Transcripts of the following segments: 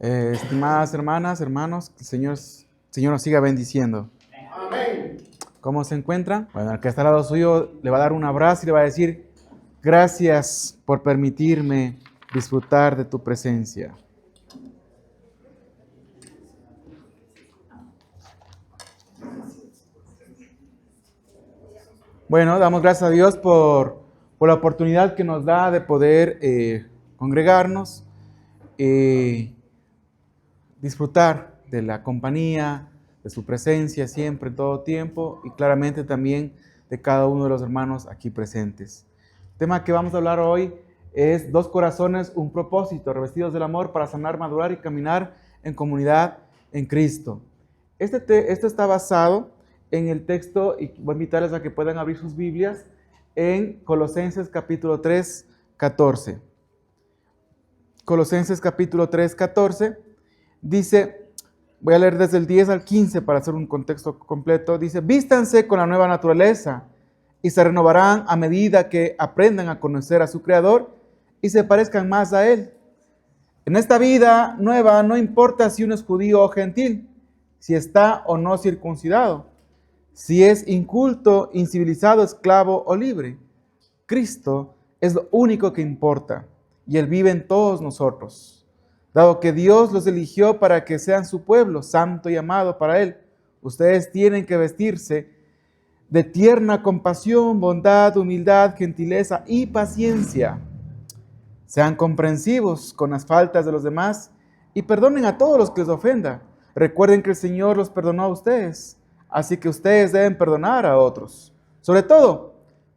Estimadas hermanas, hermanos, que el Señor nos siga bendiciendo. Amén. ¿Cómo se encuentran? Bueno, el que está al lado suyo le va a dar un abrazo y le va a decir, gracias por permitirme disfrutar de tu presencia. Bueno, damos gracias a Dios por la oportunidad que nos da de poder congregarnos, disfrutar de la compañía, de su presencia siempre, en todo tiempo, y claramente también de cada uno de los hermanos aquí presentes. El tema que vamos a hablar hoy es dos corazones, un propósito, revestidos del amor para sanar, madurar y caminar en comunidad en Cristo. Esto está basado en el texto, y voy a invitarles a que puedan abrir sus Biblias, en Colosenses capítulo 3, 14. Colosenses capítulo 3, 14. Dice, voy a leer desde el 10 al 15 para hacer un contexto completo. Dice, vístanse con la nueva naturaleza y se renovarán a medida que aprendan a conocer a su Creador y se parezcan más a Él. En esta vida nueva no importa si uno es judío o gentil, si está o no circuncidado, si es inculto, incivilizado, esclavo o libre. Cristo es lo único que importa y Él vive en todos nosotros. Dado que Dios los eligió para que sean su pueblo, santo y amado para Él, ustedes tienen que vestirse de tierna compasión, bondad, humildad, gentileza y paciencia. Sean comprensivos con las faltas de los demás y perdonen a todos los que les ofenda. Recuerden que el Señor los perdonó a ustedes, así que ustedes deben perdonar a otros. Sobre todo,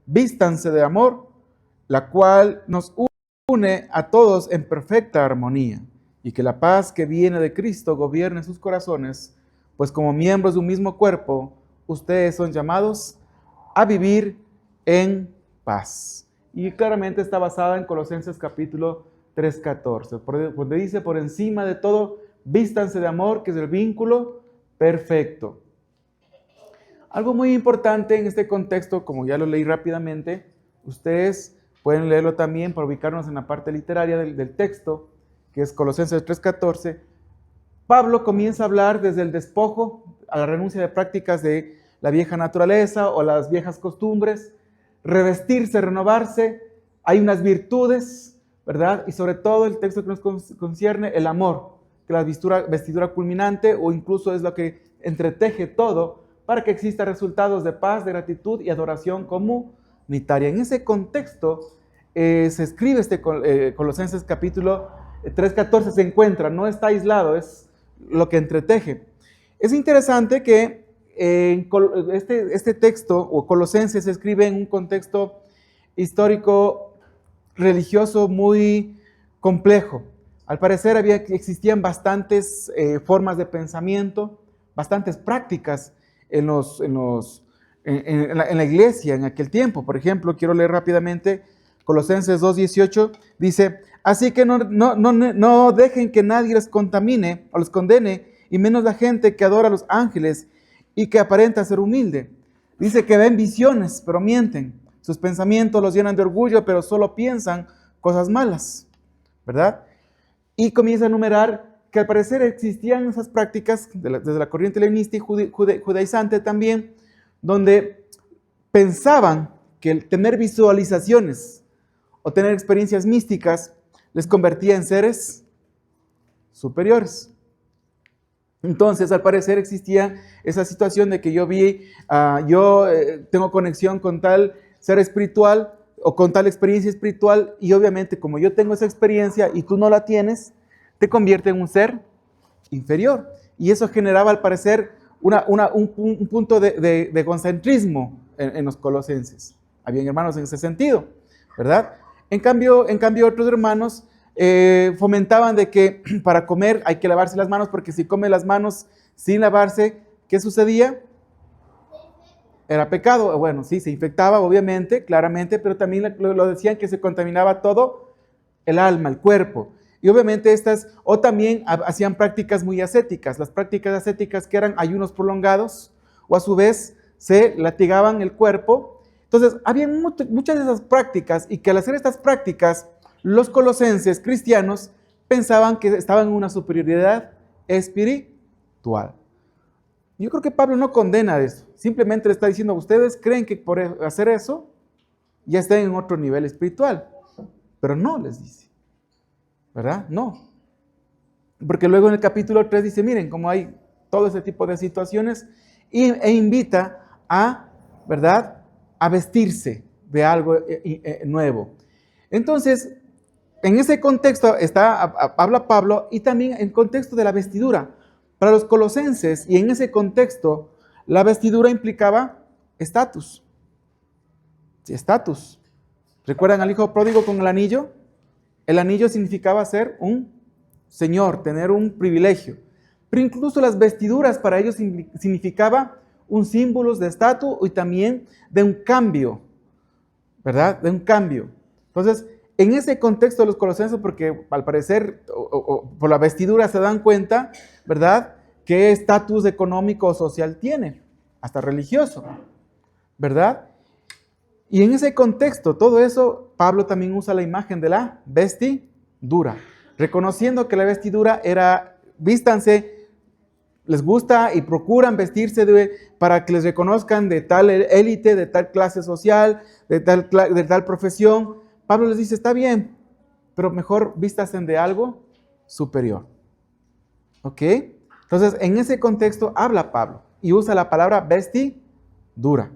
vístanse de amor, la cual nos une a todos en perfecta armonía. Y que la paz que viene de Cristo gobierne sus corazones, pues como miembros de un mismo cuerpo, ustedes son llamados a vivir en paz. Y claramente está basada en Colosenses capítulo 3:14, donde dice, por encima de todo, vístanse de amor, que es el vínculo perfecto. Algo muy importante en este contexto, como ya lo leí rápidamente, ustedes pueden leerlo también para ubicarnos en la parte literaria del texto, que es Colosenses 3:14, Pablo comienza a hablar desde el despojo a la renuncia de prácticas de la vieja naturaleza o las viejas costumbres, revestirse, renovarse, hay unas virtudes, ¿verdad? Y sobre todo el texto que nos concierne, el amor, que la vestidura culminante o incluso es lo que entreteje todo para que exista resultados de paz, de gratitud y adoración comunitaria. En ese contexto se escribe Colosenses capítulo 3:14 se encuentra, no está aislado, es lo que entreteje. Es interesante que este texto o Colosenses se escribe en un contexto histórico religioso muy complejo. Al parecer existían bastantes formas de pensamiento, bastantes prácticas en la iglesia en aquel tiempo. Por ejemplo, quiero leer rápidamente Colosenses 2:18, dice, así que no dejen que nadie les contamine o les condene, y menos la gente que adora a los ángeles y que aparenta ser humilde. Dice que ven visiones, pero mienten. Sus pensamientos los llenan de orgullo, pero solo piensan cosas malas, ¿verdad? Y comienza a enumerar que al parecer existían esas prácticas desde la corriente helenística y judaizante también, donde pensaban que el tener visualizaciones o tener experiencias místicas les convertía en seres superiores. Entonces, al parecer existía esa situación de que yo tengo conexión con tal ser espiritual o con tal experiencia espiritual, y obviamente como yo tengo esa experiencia y tú no la tienes, te convierte en un ser inferior. Y eso generaba al parecer un punto de egocentrismo en los colosenses. Habían hermanos en ese sentido, ¿verdad? En cambio otros hermanos fomentaban de que para comer hay que lavarse las manos, porque si come las manos sin lavarse, ¿qué sucedía? Era pecado. Bueno, sí, se infectaba obviamente, claramente, pero también lo decían que se contaminaba todo el alma, el cuerpo. Y obviamente o también hacían prácticas muy ascéticas. Las prácticas ascéticas que eran ayunos prolongados, o a su vez se latigaban el cuerpo. Entonces, había muchas de esas prácticas, y que al hacer estas prácticas, los colosenses cristianos pensaban que estaban en una superioridad espiritual. Yo creo que Pablo no condena eso, simplemente le está diciendo, ustedes creen que por hacer eso ya están en otro nivel espiritual, pero no les dice, ¿verdad? No. Porque luego en el capítulo 3 dice, miren, como hay todo ese tipo de situaciones, e invita a, ¿verdad?, a vestirse de algo nuevo. Entonces, en ese contexto habla Pablo, y también en contexto de la vestidura. Para los colosenses, y en ese contexto, la vestidura implicaba estatus. Sí, estatus. ¿Recuerdan al hijo pródigo con el anillo? El anillo significaba ser un señor, tener un privilegio. Pero incluso las vestiduras para ellos significaba un símbolo de estatus y también de un cambio, ¿verdad? De un cambio. Entonces, en ese contexto de los colosenses, porque al parecer por la vestidura se dan cuenta, ¿verdad?, qué estatus económico o social tiene, hasta religioso, ¿verdad? Y en ese contexto, todo eso, Pablo también usa la imagen de la vestidura, reconociendo que la vestidura era, vístanse, les gusta y procuran vestirse para que les reconozcan de tal élite, de tal clase social, de tal profesión. Pablo les dice, está bien, pero mejor vístanse de algo superior. ¿Ok? Entonces, en ese contexto habla Pablo y usa la palabra vestidura.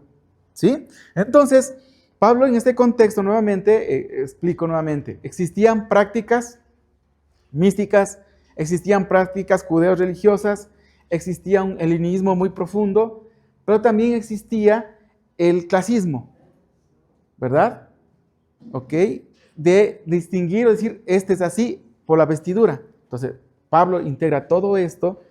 ¿Sí? Entonces, Pablo en este contexto nuevamente, explico nuevamente, existían prácticas místicas, existían prácticas judeo-religiosas, existía un helenismo muy profundo, pero también existía el clasismo, ¿verdad? ¿Ok? De distinguir o decir, este es así por la vestidura. Entonces, Pablo integra todo esto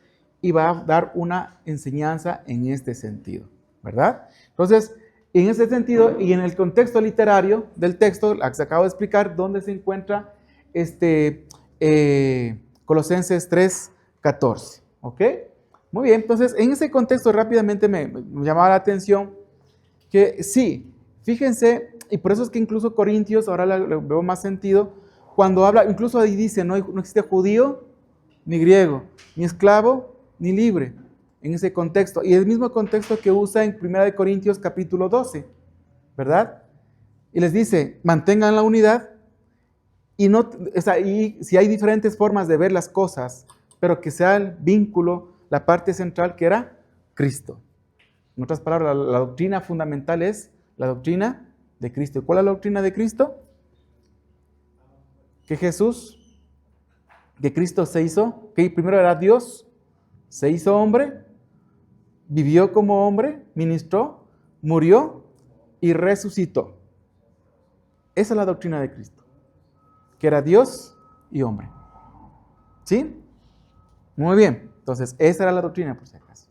y va a dar una enseñanza en este sentido, ¿verdad? Entonces, en ese sentido y en el contexto literario del texto, que se acabo de explicar, ¿dónde se encuentra Colosenses 3:14? ¿Ok? Muy bien, entonces en ese contexto rápidamente me llamaba la atención que sí, fíjense, y por eso es que incluso Corintios, ahora le veo más sentido, cuando habla, incluso ahí dice, no existe judío ni griego, ni esclavo ni libre, en ese contexto, y el mismo contexto que usa en 1 Corintios capítulo 12, ¿verdad? Y les dice, mantengan la unidad, y si hay diferentes formas de ver las cosas, pero que sea el vínculo, la parte central que era Cristo. En otras palabras, la doctrina fundamental es la doctrina de Cristo. ¿Cuál es la doctrina de Cristo? Que Cristo se hizo, que primero era Dios, se hizo hombre, vivió como hombre, ministró, murió y resucitó. Esa es la doctrina de Cristo, que era Dios y hombre. ¿Sí? Muy bien. Entonces, esa era la doctrina, por si acaso.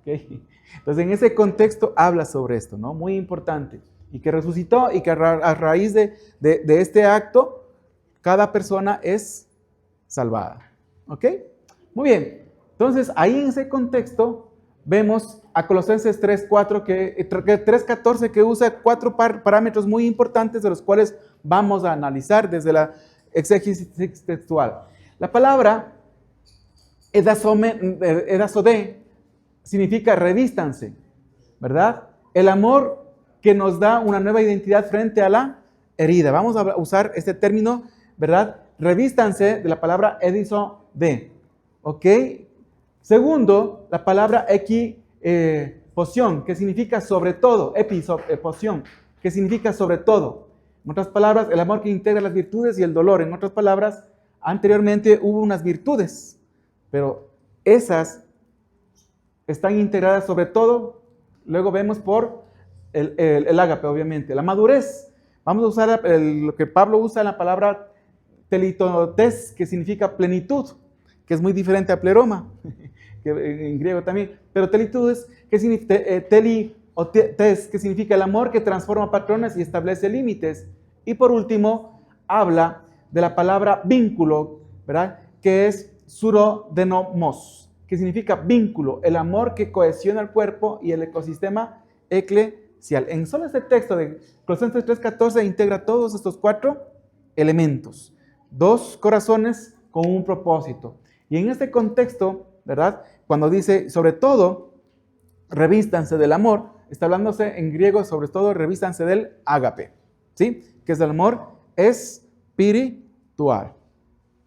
¿Okay? Entonces, en ese contexto habla sobre esto, ¿no? Muy importante. Y que resucitó y que a raíz de este acto, cada persona es salvada. ¿Ok? Muy bien. Entonces, ahí en ese contexto, vemos a Colosenses 3:14 que usa 4 parámetros muy importantes de los cuales vamos a analizar desde la exégesis textual. La palabra edasodé significa revístanse, ¿verdad? El amor que nos da una nueva identidad frente a la herida. Vamos a usar este término, ¿verdad? Revístanse de la palabra edasodé, ¿ok? Segundo, la palabra equiposión, que significa sobre todo, epiposión, que significa sobre todo. En otras palabras, el amor que integra las virtudes y el dolor. En otras palabras, anteriormente hubo unas virtudes, pero esas están integradas sobre todo, luego vemos por el ágape, obviamente. La madurez, vamos a usar lo que Pablo usa en la palabra telitotes, que significa plenitud, que es muy diferente a pleroma, que en griego también, pero telitudes, que significa teliotes, que significa el amor que transforma patrones y establece límites. Y por último, habla de la palabra vínculo, ¿verdad? Que es surodenomos, que significa vínculo, el amor que cohesiona el cuerpo y el ecosistema eclesial. En solo este texto de Colosenses 3:14 integra todos estos 4 elementos. 2 corazones con un propósito. Y en este contexto, ¿verdad? Cuando dice, sobre todo, revístanse del amor, está hablándose en griego, sobre todo, revístanse del ágape, ¿sí? Que es el amor espiritual.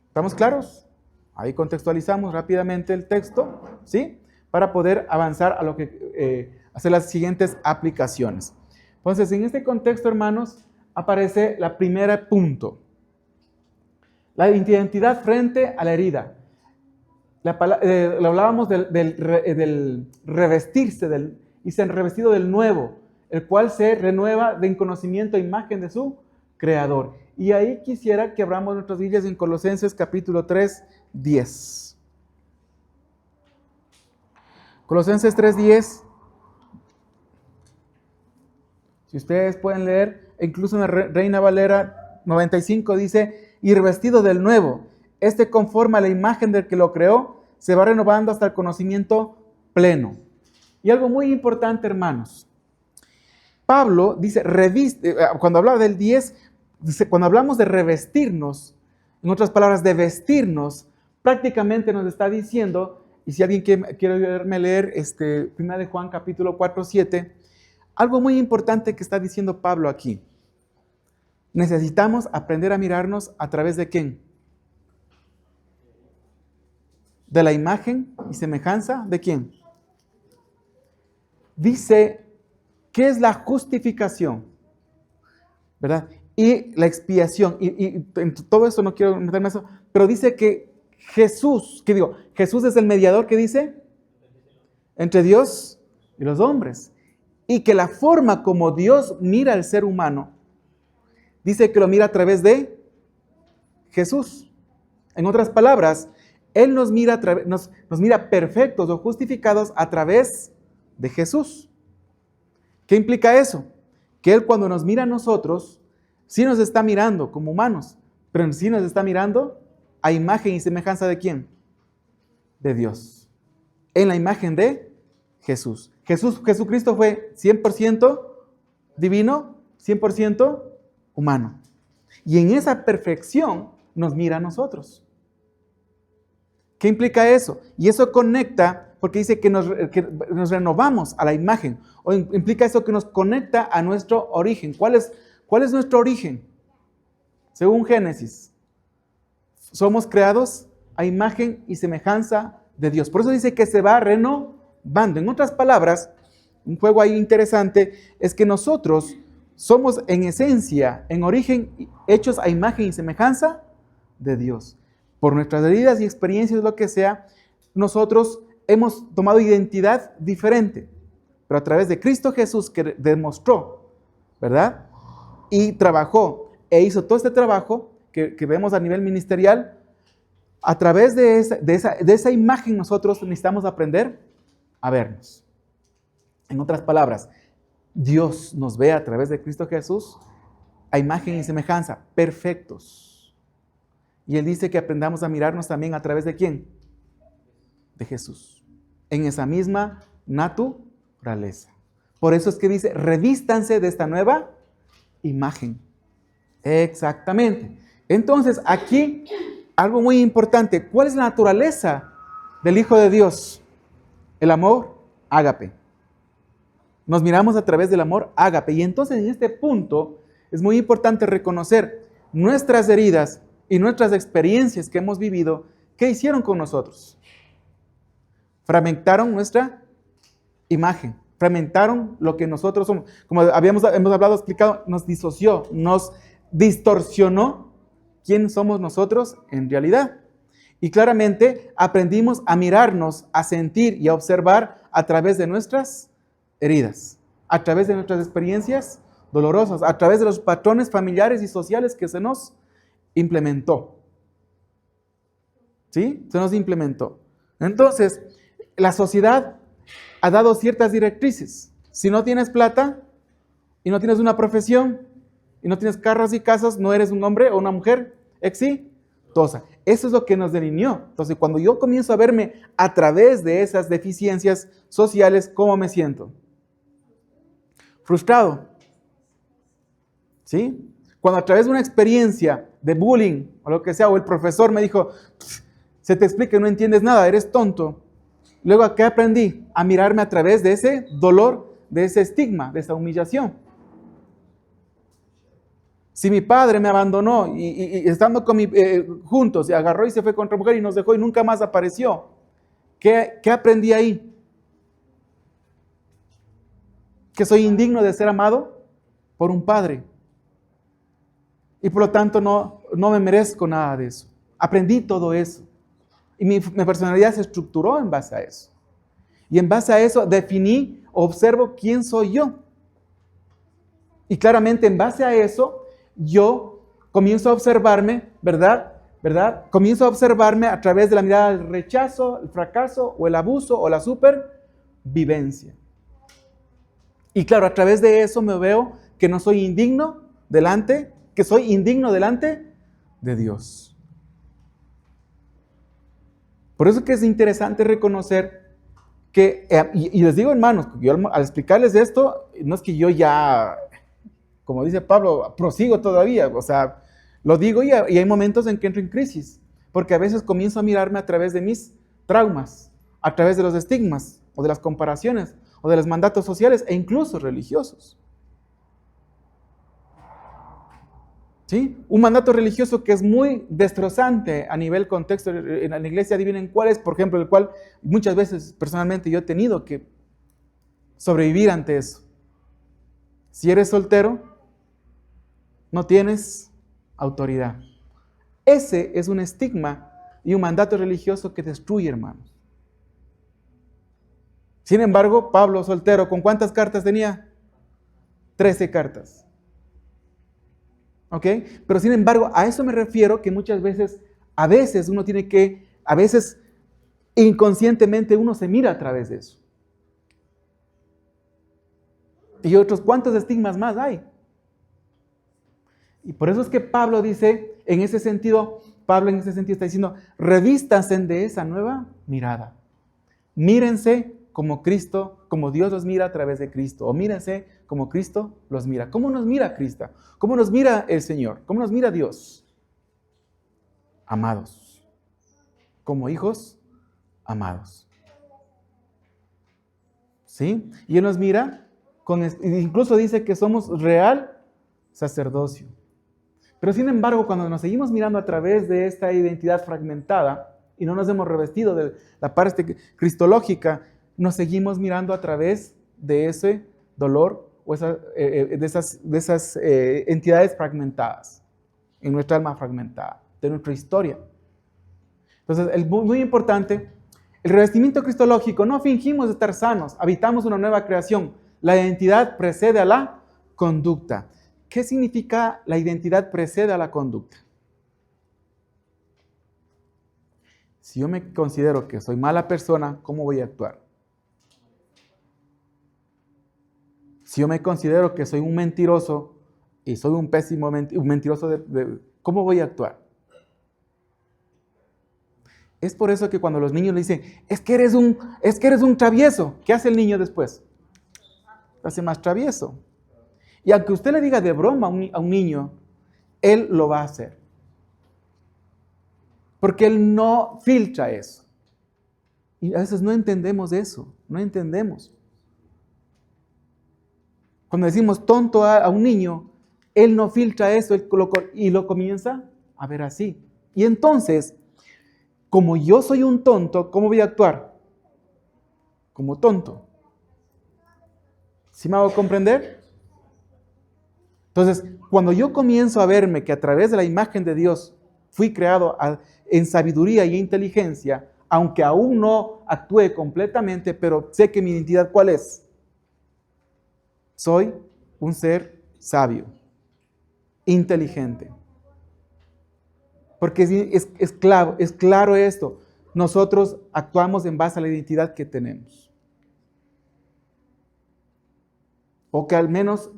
¿Estamos claros? Ahí contextualizamos rápidamente el texto, ¿sí? Para poder avanzar a lo que hacer las siguientes aplicaciones. Entonces, en este contexto, hermanos, aparece la primera punto. La identidad frente a la herida. Lo hablábamos del revestirse, y se han revestido del nuevo, el cual se renueva en conocimiento e imagen de su Creador. Y ahí quisiera que abramos nuestras Biblias en Colosenses capítulo 3, 10. Colosenses 3, 10. Si ustedes pueden leer, incluso en la Reina Valera 95 dice, y revestido del nuevo, conforme a la imagen del que lo creó, se va renovando hasta el conocimiento pleno. Y algo muy importante, hermanos. Pablo dice, cuando habla del 10, dice, cuando hablamos de revestirnos, en otras palabras, de vestirnos, prácticamente nos está diciendo, y si alguien quiere verme leer 1 de Juan capítulo 4, 7, algo muy importante que está diciendo Pablo aquí. Necesitamos aprender a mirarnos a través de ¿quién? De la imagen y semejanza ¿de quién? Dice, ¿qué es la justificación? ¿Verdad? Y la expiación. Y en todo eso no quiero meterme eso, pero dice que Jesús es el mediador, ¿qué dice? Entre Dios y los hombres. Y que la forma como Dios mira al ser humano, dice que lo mira a través de Jesús. En otras palabras, Él nos mira perfectos o justificados a través de Jesús. ¿Qué implica eso? Que Él cuando nos mira a nosotros, sí nos está mirando como humanos, pero sí nos está mirando a imagen y semejanza ¿de quién? De Dios. En la imagen de Jesús. Jesucristo fue 100% divino, 100% humano. Y en esa perfección nos mira a nosotros. ¿Qué implica eso? Y eso conecta, porque dice que nos renovamos a la imagen. O implica eso que nos conecta a nuestro origen. ¿Cuál es nuestro origen? Según Génesis, somos creados a imagen y semejanza de Dios. Por eso dice que se va renovando. En otras palabras, un juego ahí interesante es que nosotros somos en esencia, en origen, hechos a imagen y semejanza de Dios. Por nuestras heridas y experiencias, lo que sea, nosotros hemos tomado identidad diferente, pero a través de Cristo Jesús que demostró, ¿verdad? Y trabajó e hizo todo este trabajo que vemos a nivel ministerial. A través de esa imagen nosotros necesitamos aprender a vernos. En otras palabras, Dios nos ve a través de Cristo Jesús a imagen y semejanza, perfectos. Y Él dice que aprendamos a mirarnos también a través de ¿quién? De Jesús. En esa misma naturaleza. Por eso es que dice, revístanse de esta nueva imagen. Exactamente. Entonces, aquí, algo muy importante. ¿Cuál es la naturaleza del Hijo de Dios? El amor ágape. Nos miramos a través del amor ágape. Y entonces en este punto es muy importante reconocer nuestras heridas y nuestras experiencias que hemos vivido. ¿Qué hicieron con nosotros? Fragmentaron nuestra imagen. Fragmentaron lo que nosotros somos. Como hemos hablado, explicado, nos disoció, nos distorsionó quién somos nosotros en realidad. Y claramente aprendimos a mirarnos, a sentir y a observar a través de nuestras heridas, a través de nuestras experiencias dolorosas, a través de los patrones familiares y sociales que se nos implementó. ¿Sí? Se nos implementó. Entonces, la sociedad ha dado ciertas directrices. Si no tienes plata y no tienes una profesión y no tienes carros y casas, no eres un hombre o una mujer exitosa. Eso es lo que nos delineó. Entonces, cuando yo comienzo a verme a través de esas deficiencias sociales, ¿cómo me siento? Frustrado. ¿Sí? Cuando a través de una experiencia de bullying o lo que sea, o el profesor me dijo, se te explica que no entiendes nada, eres tonto. Luego, ¿a qué aprendí? A mirarme a través de ese dolor, de ese estigma, de esa humillación. Si mi padre me abandonó y estando juntos, y agarró y se fue con otra mujer y nos dejó y nunca más apareció, ¿qué aprendí ahí? Que soy indigno de ser amado por un padre. Y por lo tanto no me merezco nada de eso. Aprendí todo eso. Y mi personalidad se estructuró en base a eso. Y en base a eso definí, observo quién soy yo. Y claramente en base a eso, yo comienzo a observarme, ¿verdad? Comienzo a observarme a través de la mirada del rechazo, el fracaso, o el abuso, o la supervivencia. Y claro, a través de eso me veo que no soy indigno que soy indigno delante de Dios. Por eso que es interesante reconocer que, y les digo hermanos, yo al explicarles esto, no es que yo ya, como dice Pablo, prosigo todavía, o sea, lo digo y hay momentos en que entro en crisis, porque a veces comienzo a mirarme a través de mis traumas, a través de los estigmas, o de las comparaciones, o de los mandatos sociales, e incluso religiosos. ¿Sí? Un mandato religioso que es muy destrozante a nivel contexto en la iglesia, adivinen cuál es, por ejemplo, el cual muchas veces personalmente yo he tenido que sobrevivir ante eso. Si eres soltero, no tienes autoridad. Ese es un estigma y un mandato religioso que destruye, hermanos. Sin embargo, Pablo, soltero, ¿con cuántas cartas tenía? 13 cartas. ¿Ok? Pero sin embargo, a eso me refiero que muchas veces, a veces inconscientemente uno se mira a través de eso. Y otros, ¿cuántos estigmas más hay? Y por eso es que Pablo dice, en ese sentido está diciendo, revístanse de esa nueva mirada. Mírense como Cristo, como Dios los mira a través de Cristo, o mírense como Cristo los mira. ¿Cómo nos mira Cristo? ¿Cómo nos mira el Señor? ¿Cómo nos mira Dios? Amados. Como hijos amados. ¿Sí? Y Él nos mira, incluso dice que somos real sacerdocio. Pero sin embargo, cuando nos seguimos mirando a través de esta identidad fragmentada y no nos hemos revestido de la parte cristológica, nos seguimos mirando a través de ese dolor o de esas entidades fragmentadas, en nuestra alma fragmentada, de nuestra historia. Entonces, es muy importante, el revestimiento cristológico, no fingimos estar sanos, habitamos una nueva creación. La identidad precede a la conducta. ¿Qué significa la identidad precede a la conducta? Si yo me considero que soy mala persona, ¿cómo voy a actuar? Si yo me considero que soy un mentiroso y soy un pésimo mentiroso, ¿cómo voy a actuar? Es por eso que cuando los niños le dicen, es que eres un travieso, ¿qué hace el niño después? Se hace más travieso. Y aunque usted le diga de broma a un niño, él lo va a hacer. Porque él no filtra eso. Y a veces no entendemos eso, no entendemos. Cuando decimos tonto a un niño, él no filtra eso y lo comienza a ver así. Y entonces, como yo soy un tonto, ¿cómo voy a actuar? Como tonto. ¿Sí me hago comprender? Entonces, cuando yo comienzo a verme que a través de la imagen de Dios fui creado en sabiduría y inteligencia, aunque aún no actúe completamente, pero sé que mi identidad, ¿cuál es? Soy un ser sabio, inteligente. Porque es claro esto. Nosotros actuamos en base a la identidad que tenemos. O que al menos,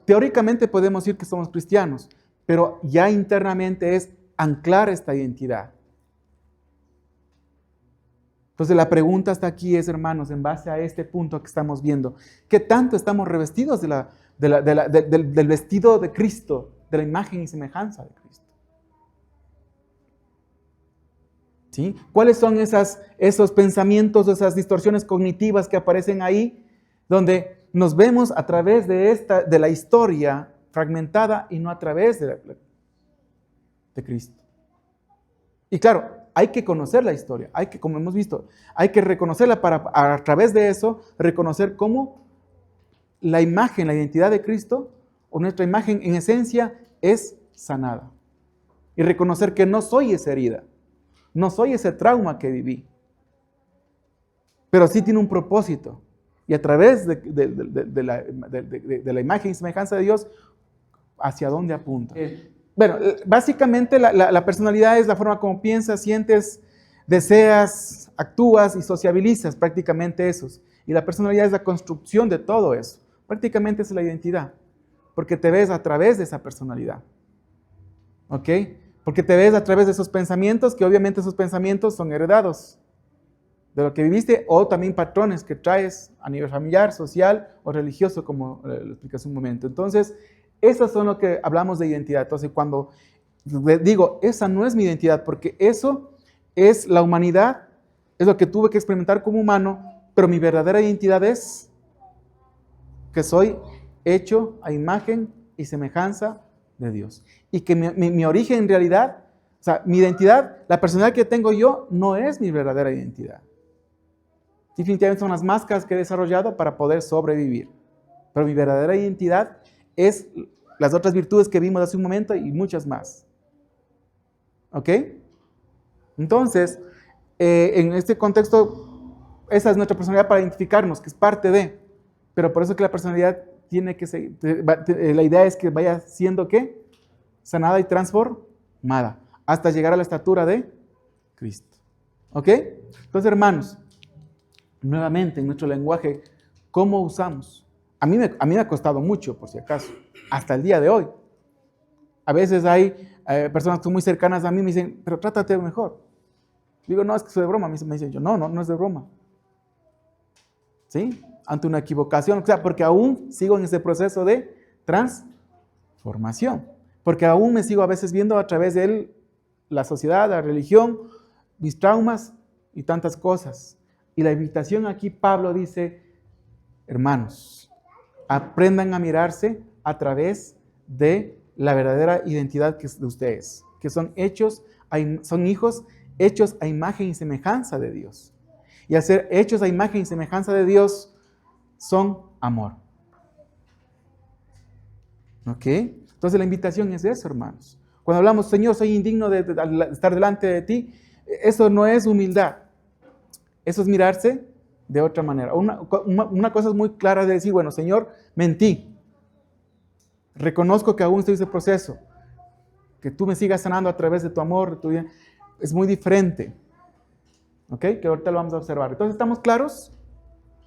teóricamente podemos decir que somos cristianos, pero ya internamente es anclar esta identidad. Entonces la pregunta hasta aquí es, hermanos, en base a este punto que estamos viendo, ¿qué tanto estamos revestidos del vestido de Cristo, de la imagen y semejanza de Cristo. ¿Sí? ¿Cuáles son esos pensamientos, esas distorsiones cognitivas que aparecen ahí, donde nos vemos a través de la historia fragmentada y no a través de Cristo? Y claro, hay que conocer la historia, como hemos visto, hay que reconocerla para a través de eso reconocer cómo la imagen, la identidad de Cristo, o nuestra imagen en esencia, es sanada. Y reconocer que no soy esa herida, no soy ese trauma que viví, pero sí tiene un propósito. Y a través de la imagen y semejanza de Dios, ¿hacia dónde apunta? Bueno, básicamente la personalidad es la forma como piensas, sientes, deseas, actúas y sociabilizas, prácticamente esos. Y la personalidad es la construcción de todo eso. Prácticamente es la identidad, porque te ves a través de esa personalidad. ¿Ok? Porque te ves a través de esos pensamientos, que obviamente esos pensamientos son heredados de lo que viviste, o también patrones que traes a nivel familiar, social o religioso, como lo expliqué hace un momento. Entonces, esas son lo que hablamos de identidad. Entonces, cuando digo, esa no es mi identidad, porque eso es la humanidad, es lo que tuve que experimentar como humano, pero mi verdadera identidad es que soy hecho a imagen y semejanza de Dios. Y que mi origen en realidad, o sea, mi identidad, la personalidad que tengo yo, no es mi verdadera identidad. Definitivamente son las máscaras que he desarrollado para poder sobrevivir. Pero mi verdadera identidad es las otras virtudes que vimos hace un momento y muchas más. ¿Ok? Entonces, en este contexto, esa es nuestra personalidad para identificarnos, que es parte de. Pero por eso que la personalidad tiene que ser, la idea es que vaya siendo, ¿qué? Sanada y transformada, hasta llegar a la estatura de Cristo. ¿Ok? Entonces, hermanos, nuevamente en nuestro lenguaje, ¿cómo usamos? A mí me ha costado mucho, por si acaso, hasta el día de hoy. A veces hay personas que son muy cercanas a mí y me dicen, pero trátate mejor. Digo, no, es que soy de broma. Me dicen yo, no es de broma. ¿Sí? Ante una equivocación, o sea, porque aún sigo en ese proceso de transformación. Porque aún me sigo a veces viendo a través de la sociedad, la religión, mis traumas y tantas cosas. Y la invitación aquí, Pablo dice, hermanos, aprendan a mirarse a través de la verdadera identidad que es de ustedes, que son hijos hechos a imagen y semejanza de Dios. Y al ser hechos a imagen y semejanza de Dios, son amor. ¿Ok? Entonces la invitación es eso, hermanos. Cuando hablamos, Señor, soy indigno de estar delante de ti, eso no es humildad. Eso es mirarse de otra manera. Una cosa es muy clara de decir, bueno, Señor, mentí. Reconozco que aún estoy en ese proceso. Que tú me sigas sanando a través de tu amor, de tu vida, es muy diferente. ¿Ok? Que ahorita lo vamos a observar. Entonces, ¿estamos claros?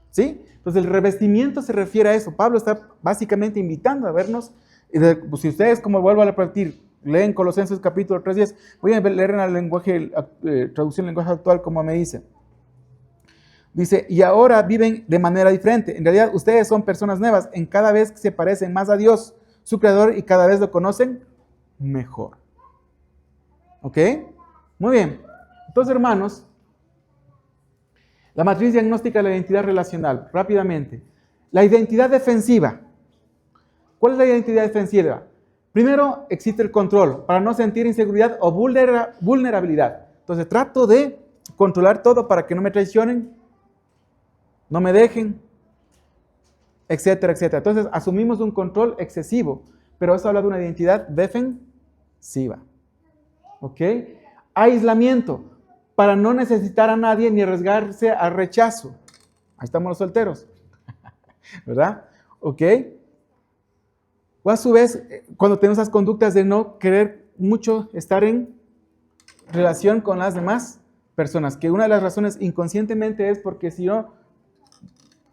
¿Sí? Entonces, el revestimiento se refiere a eso. Pablo está básicamente invitando a vernos. Pues, si ustedes, como vuelvo a repetir, leen Colosenses capítulo 3:10, voy a leer en el lenguaje, traducción en lenguaje actual, como me dice. Dice, y ahora viven de manera diferente. En realidad, ustedes son personas nuevas. En cada vez que se parecen más a Dios, su Creador, y cada vez lo conocen mejor. ¿Ok? Muy bien. Entonces, hermanos, la matriz diagnóstica de la identidad relacional. Rápidamente. La identidad defensiva. ¿Cuál es la identidad defensiva? Primero, existe el control para no sentir inseguridad o vulnerabilidad. Entonces, trato de controlar todo para que no me traicionen, no me dejen, etcétera, etcétera. Entonces, asumimos un control excesivo, pero eso habla de una identidad defensiva. ¿Ok? Aislamiento, para no necesitar a nadie ni arriesgarse al rechazo. Ahí estamos los solteros, ¿verdad? ¿Ok? O a su vez, cuando tenemos esas conductas de no querer mucho estar en relación con las demás personas, que una de las razones inconscientemente es porque si yo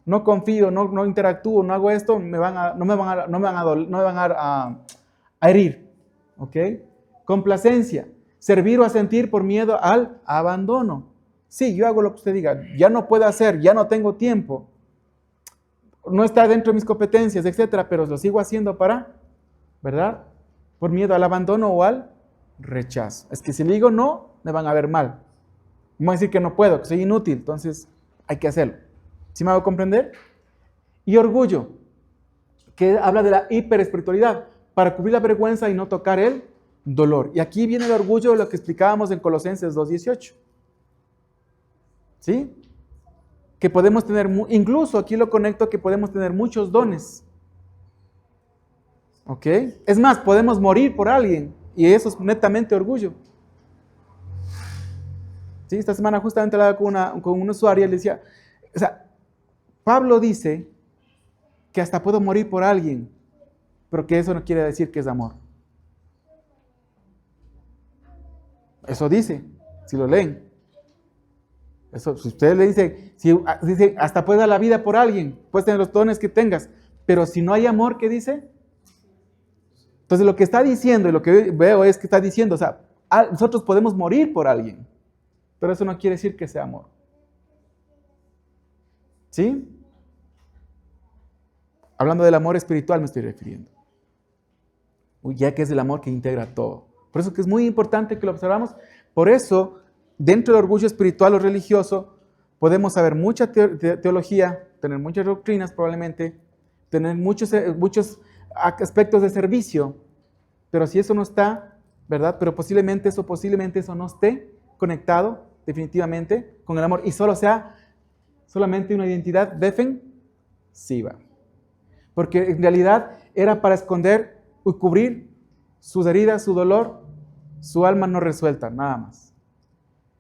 no confío, no interactúo, no hago esto, no me van a herir. ¿Ok? Complacencia, servir o asentir por miedo al abandono. Sí, yo hago lo que usted diga, ya no puedo hacer, ya no tengo tiempo, no está dentro de mis competencias, etcétera, pero lo sigo haciendo para, ¿verdad? por miedo al abandono o al rechazo. Es que si le digo no, me van a ver mal. Me van a decir que no puedo, que soy inútil, entonces hay que hacerlo. ¿Sí me hago comprender? Y orgullo, que habla de la hiperespiritualidad, para cubrir la vergüenza y no tocar el dolor. Y aquí viene el orgullo de lo que explicábamos en Colosenses 2:18. ¿Sí? Que podemos tener, incluso aquí lo conecto, que podemos tener muchos dones. ¿Ok? Es más, podemos morir por alguien, y eso es netamente orgullo. ¿Sí? Esta semana justamente hablaba con un usuario y le decía, o sea, Pablo dice que hasta puedo morir por alguien, pero que eso no quiere decir que es amor. Eso dice, si lo leen. Eso, si ustedes le dicen, si dice, hasta puedes dar la vida por alguien, puedes tener los dones que tengas, pero si no hay amor, ¿qué dice? Entonces lo que está diciendo y lo que veo es que está diciendo, o sea, nosotros podemos morir por alguien, pero eso no quiere decir que sea amor. ¿Sí? Hablando del amor espiritual me estoy refiriendo. Ya que es el amor que integra todo. Por eso que es muy importante que lo observamos. Por eso, dentro del orgullo espiritual o religioso, podemos saber mucha teología, tener muchas doctrinas probablemente, tener muchos aspectos de servicio, pero si eso no está, ¿verdad? Pero posiblemente eso no esté conectado definitivamente con el amor y solo sea solamente una identidad defensiva. Porque en realidad era para esconder y cubrir sus heridas, su dolor, su alma no resuelta, nada más.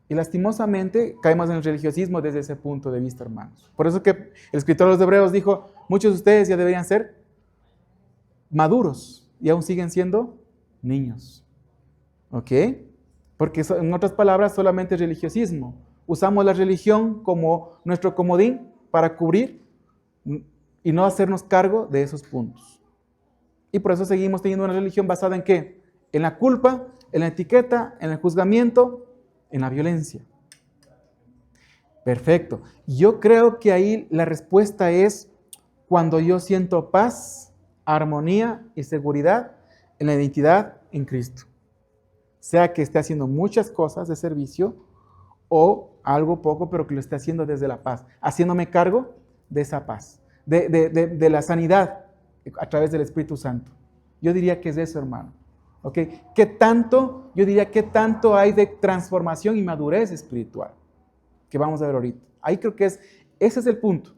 Y lastimosamente caemos en el religiosismo desde ese punto de vista, hermanos. Por eso que el escritor de los Hebreos dijo, muchos de ustedes ya deberían ser maduros y aún siguen siendo niños. ¿Ok? Porque en otras palabras solamente es religiosismo. Usamos la religión como nuestro comodín para cubrir y no hacernos cargo de esos puntos. Y por eso seguimos teniendo una religión basada ¿en qué? En la culpa, en la etiqueta, en el juzgamiento, en la violencia. Perfecto. Yo creo que ahí la respuesta es cuando yo siento paz, armonía y seguridad en la identidad en Cristo. Sea que esté haciendo muchas cosas de servicio o algo poco, pero que lo esté haciendo desde la paz, haciéndome cargo de esa paz, de la sanidad a través del Espíritu Santo. Yo diría que es eso, hermano. ¿Ok? Yo diría qué tanto hay de transformación y madurez espiritual que vamos a ver ahorita. Ahí creo que ese es el punto.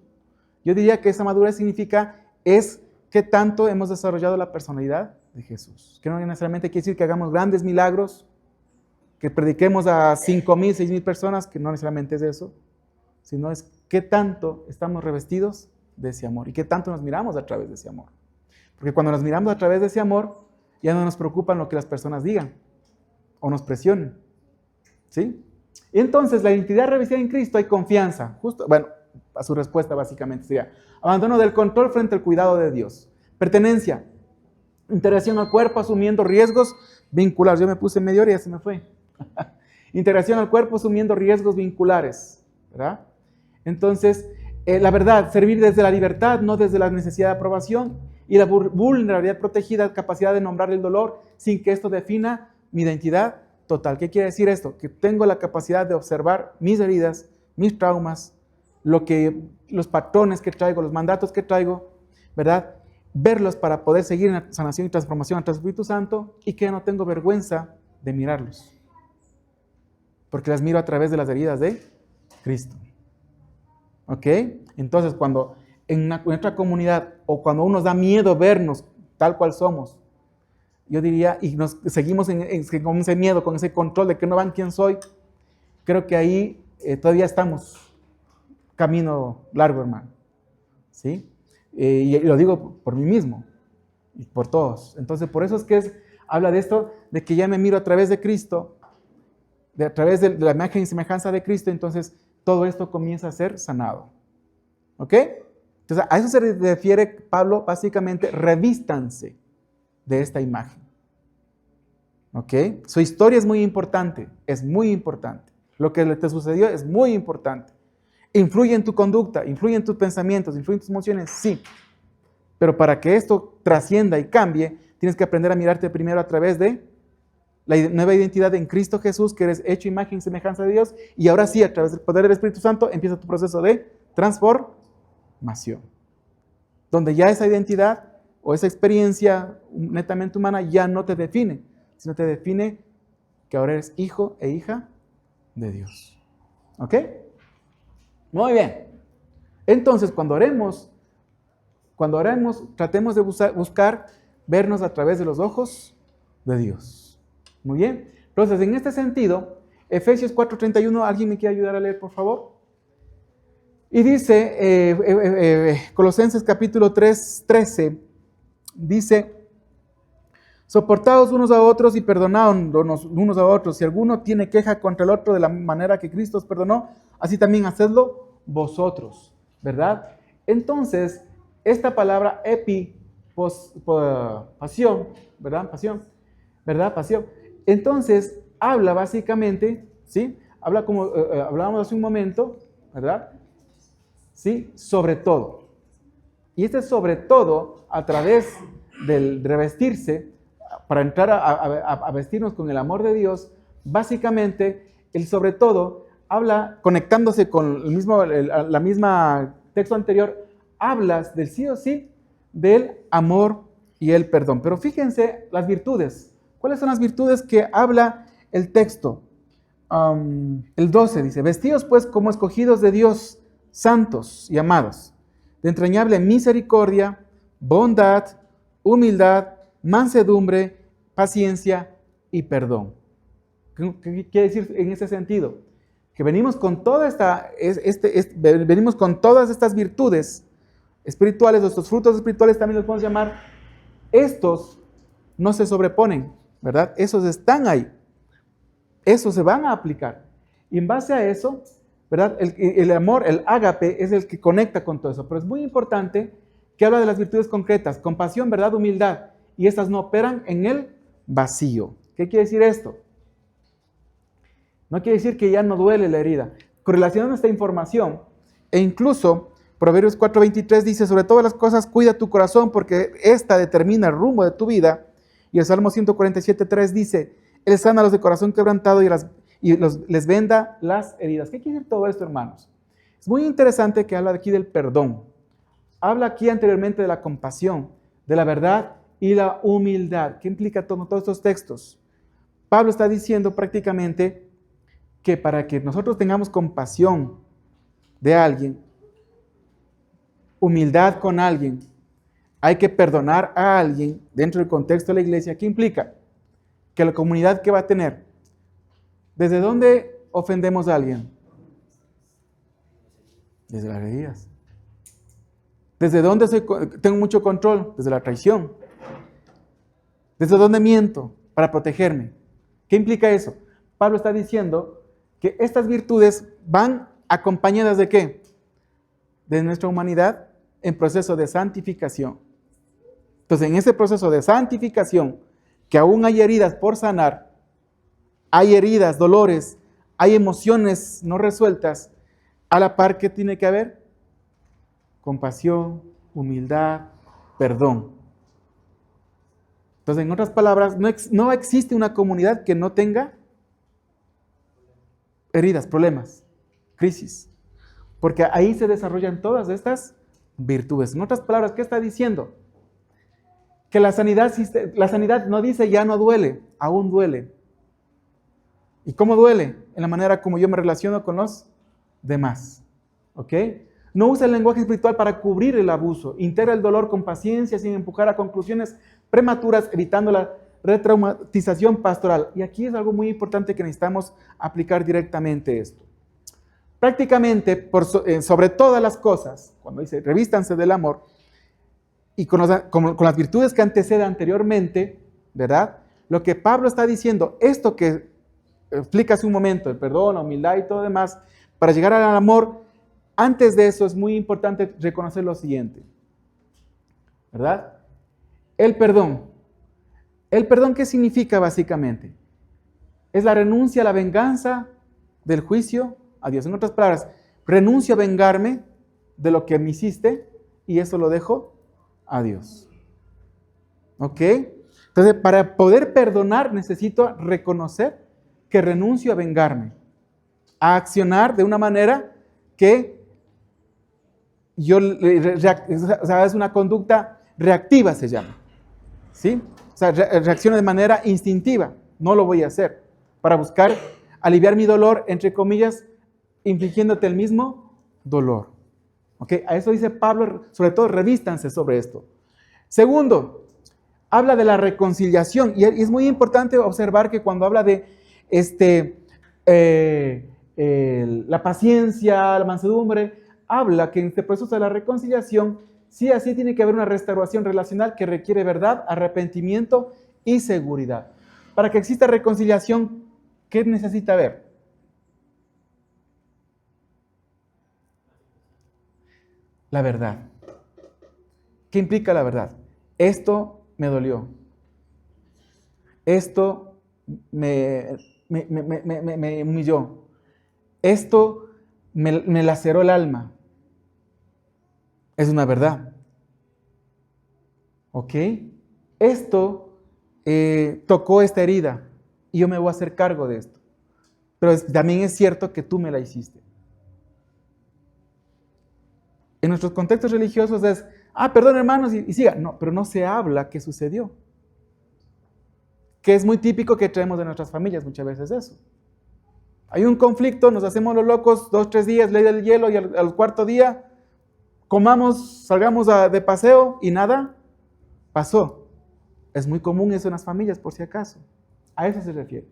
Yo diría que esa madurez significa es qué tanto hemos desarrollado la personalidad de Jesús. Que no necesariamente quiere decir que hagamos grandes milagros, que prediquemos a 5,000, 6,000 personas, que no necesariamente es eso, sino es qué tanto estamos revestidos de ese amor y qué tanto nos miramos a través de ese amor. Porque cuando nos miramos a través de ese amor, ya no nos preocupan lo que las personas digan o nos presionen. ¿Sí? Y entonces, la identidad revestida en Cristo hay confianza. A su respuesta básicamente sería abandono del control frente al cuidado de Dios. Pertenencia, integración al cuerpo asumiendo riesgos vinculares. Yo me puse media hora y ya se me fue. Integración al cuerpo asumiendo riesgos vinculares, ¿verdad? Entonces, la verdad, servir desde la libertad, no desde la necesidad de aprobación, y la vulnerabilidad protegida, capacidad de nombrar el dolor sin que esto defina mi identidad total. ¿Qué quiere decir esto? Que tengo la capacidad de observar mis heridas, mis traumas, los patrones que traigo, los mandatos que traigo, ¿verdad? Verlos para poder seguir en la sanación y transformación ante el Espíritu Santo y que no tengo vergüenza de mirarlos. Porque las miro a través de las heridas de Cristo. ¿Ok? Entonces, cuando en nuestra comunidad o cuando uno nos da miedo vernos tal cual somos, yo diría, y nos seguimos con ese miedo, con ese control de que no van quién soy, creo que ahí todavía estamos camino largo, hermano. ¿Sí? Y lo digo por mí mismo y por todos. Entonces, por eso es que habla de esto, de que ya me miro a través de Cristo, a través de la imagen y semejanza de Cristo, entonces todo esto comienza a ser sanado. ¿Ok? Entonces, a eso se refiere Pablo, básicamente, revístanse de esta imagen. ¿Ok? Su historia es muy importante, Lo que te sucedió es muy importante. ¿Influye en tu conducta? ¿Influye en tus pensamientos? ¿Influye en tus emociones? Sí. Pero para que esto trascienda y cambie, tienes que aprender a mirarte primero a través de la nueva identidad en Cristo Jesús, que eres hecho imagen y semejanza de Dios, y ahora sí, a través del poder del Espíritu Santo, empieza tu proceso de transformación, donde ya esa identidad o esa experiencia netamente humana ya no te define, sino te define que ahora eres hijo e hija de Dios. ¿Ok? Muy bien. Entonces, cuando oremos, tratemos de buscar vernos a través de los ojos de Dios. Muy bien. Entonces, en este sentido, Efesios 4:31, ¿alguien me quiere ayudar a leer, por favor? Y dice, Colosenses capítulo 3:13, dice, soportaos unos a otros y perdonaos unos a otros. Si alguno tiene queja contra el otro de la manera que Cristo os perdonó, así también hacedlo vosotros, ¿verdad? Entonces, esta palabra pasión, ¿verdad? Pasión, ¿verdad? Pasión. Entonces, habla básicamente, ¿sí? Habla como hablábamos hace un momento, ¿verdad? ¿Sí? Sobre todo. Y este sobre todo, a través del revestirse, para entrar a vestirnos con el amor de Dios, básicamente, el sobre todo, habla, conectándose con la misma texto anterior, hablas del sí o sí, del amor y el perdón. Pero fíjense las virtudes. ¿Cuáles son las virtudes que habla el texto? El 12 dice, vestidos pues como escogidos de Dios, santos y amados, de entrañable misericordia, bondad, humildad, mansedumbre, paciencia y perdón. ¿Qué quiere decir en ese sentido? Que venimos con venimos con todas estas virtudes espirituales, nuestros frutos espirituales también los podemos llamar. Estos no se sobreponen, ¿verdad? Esos están ahí. Esos se van a aplicar. Y en base a eso, ¿verdad? El amor, el ágape, es el que conecta con todo eso. Pero es muy importante que habla de las virtudes concretas, compasión, verdad, humildad. Y estas no operan en el vacío. ¿Qué quiere decir esto? No quiere decir que ya no duele la herida. Correlacionando esta información, e incluso Proverbios 4:23 dice, sobre todas las cosas cuida tu corazón porque esta determina el rumbo de tu vida. Y el Salmo 147:3 dice, Él sana a los de corazón quebrantado les venda las heridas. ¿Qué quiere decir todo esto, hermanos? Es muy interesante que habla aquí del perdón. Habla aquí anteriormente de la compasión, de la verdad y la humildad. ¿Qué implica todos estos textos? Pablo está diciendo prácticamente que para que nosotros tengamos compasión de alguien, humildad con alguien, hay que perdonar a alguien dentro del contexto de la iglesia. ¿Qué implica? Que la comunidad que va a tener, ¿desde dónde ofendemos a alguien? Desde las heridas. ¿Desde dónde tengo mucho control? Desde la traición. ¿Desde dónde miento? Para protegerme. ¿Qué implica eso? Pablo está diciendo que estas virtudes van acompañadas ¿de qué? De nuestra humanidad en proceso de santificación. Entonces, en ese proceso de santificación, que aún hay heridas por sanar, hay heridas, dolores, hay emociones no resueltas, a la par que tiene que haber compasión, humildad, perdón. Entonces, en otras palabras, no existe una comunidad que no tenga heridas, problemas, crisis, porque ahí se desarrollan todas estas virtudes. En otras palabras, ¿qué está diciendo? Que la sanidad no dice ya no duele, aún duele. ¿Y cómo duele? En la manera como yo me relaciono con los demás. ¿Ok? No usa el lenguaje espiritual para cubrir el abuso. Integra el dolor con paciencia sin empujar a conclusiones prematuras, evitando la retraumatización pastoral. Y aquí es algo muy importante que necesitamos aplicar directamente esto. Prácticamente, sobre todas las cosas, cuando dice revístanse del amor, y con las virtudes que antecede anteriormente, ¿verdad? Lo que Pablo está diciendo, esto que explica hace un momento, el perdón, la humildad y todo demás, para llegar al amor, antes de eso es muy importante reconocer lo siguiente, ¿verdad? El perdón. ¿El perdón qué significa básicamente? Es la renuncia a la venganza del juicio a Dios. En otras palabras, renuncio a vengarme de lo que me hiciste y eso lo dejo a Dios. ¿Ok? Entonces, para poder perdonar, necesito reconocer que renuncio a vengarme, a accionar de una manera que o sea, es una conducta reactiva, se llama. ¿Sí? O sea, reacciono de manera instintiva. No lo voy a hacer para buscar aliviar mi dolor, entre comillas, infligiéndote el mismo dolor. ¿Ok? A eso dice Pablo, sobre todo, revístanse sobre esto. Segundo, habla de la reconciliación. Y es muy importante observar que cuando habla de la paciencia, la mansedumbre, habla que en este proceso de la reconciliación, sí, así tiene que haber una restauración relacional que requiere verdad, arrepentimiento y seguridad. Para que exista reconciliación, ¿qué necesita haber? La verdad. ¿Qué implica la verdad? Esto me dolió. Esto me humilló. Esto me laceró el alma. Es una verdad. ¿Ok? Esto tocó esta herida y yo me voy a hacer cargo de esto. Pero también es cierto que tú me la hiciste. En nuestros contextos religiosos es, perdón hermanos, y siga. No, pero no se habla qué sucedió. Que es muy típico que traemos de nuestras familias muchas veces eso. Hay un conflicto, nos hacemos los locos 2, 3 días, ley del hielo, y al cuarto día comamos, salgamos de paseo y nada pasó. Es muy común eso en las familias, por si acaso. A eso se refiere.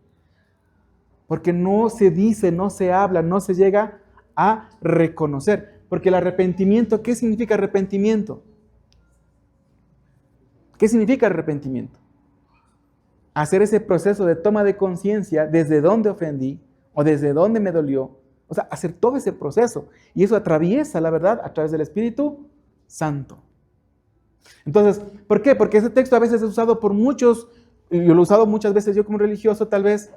Porque no se dice, no se habla, no se llega a reconocer. Porque el arrepentimiento, ¿qué significa arrepentimiento? ¿Qué significa arrepentimiento? Hacer ese proceso de toma de conciencia desde dónde ofendí o desde dónde me dolió. O sea, hacer todo ese proceso. Y eso atraviesa la verdad a través del Espíritu Santo. Entonces, ¿por qué? Porque ese texto a veces es usado por muchos, yo lo he usado muchas veces yo como religioso tal vez,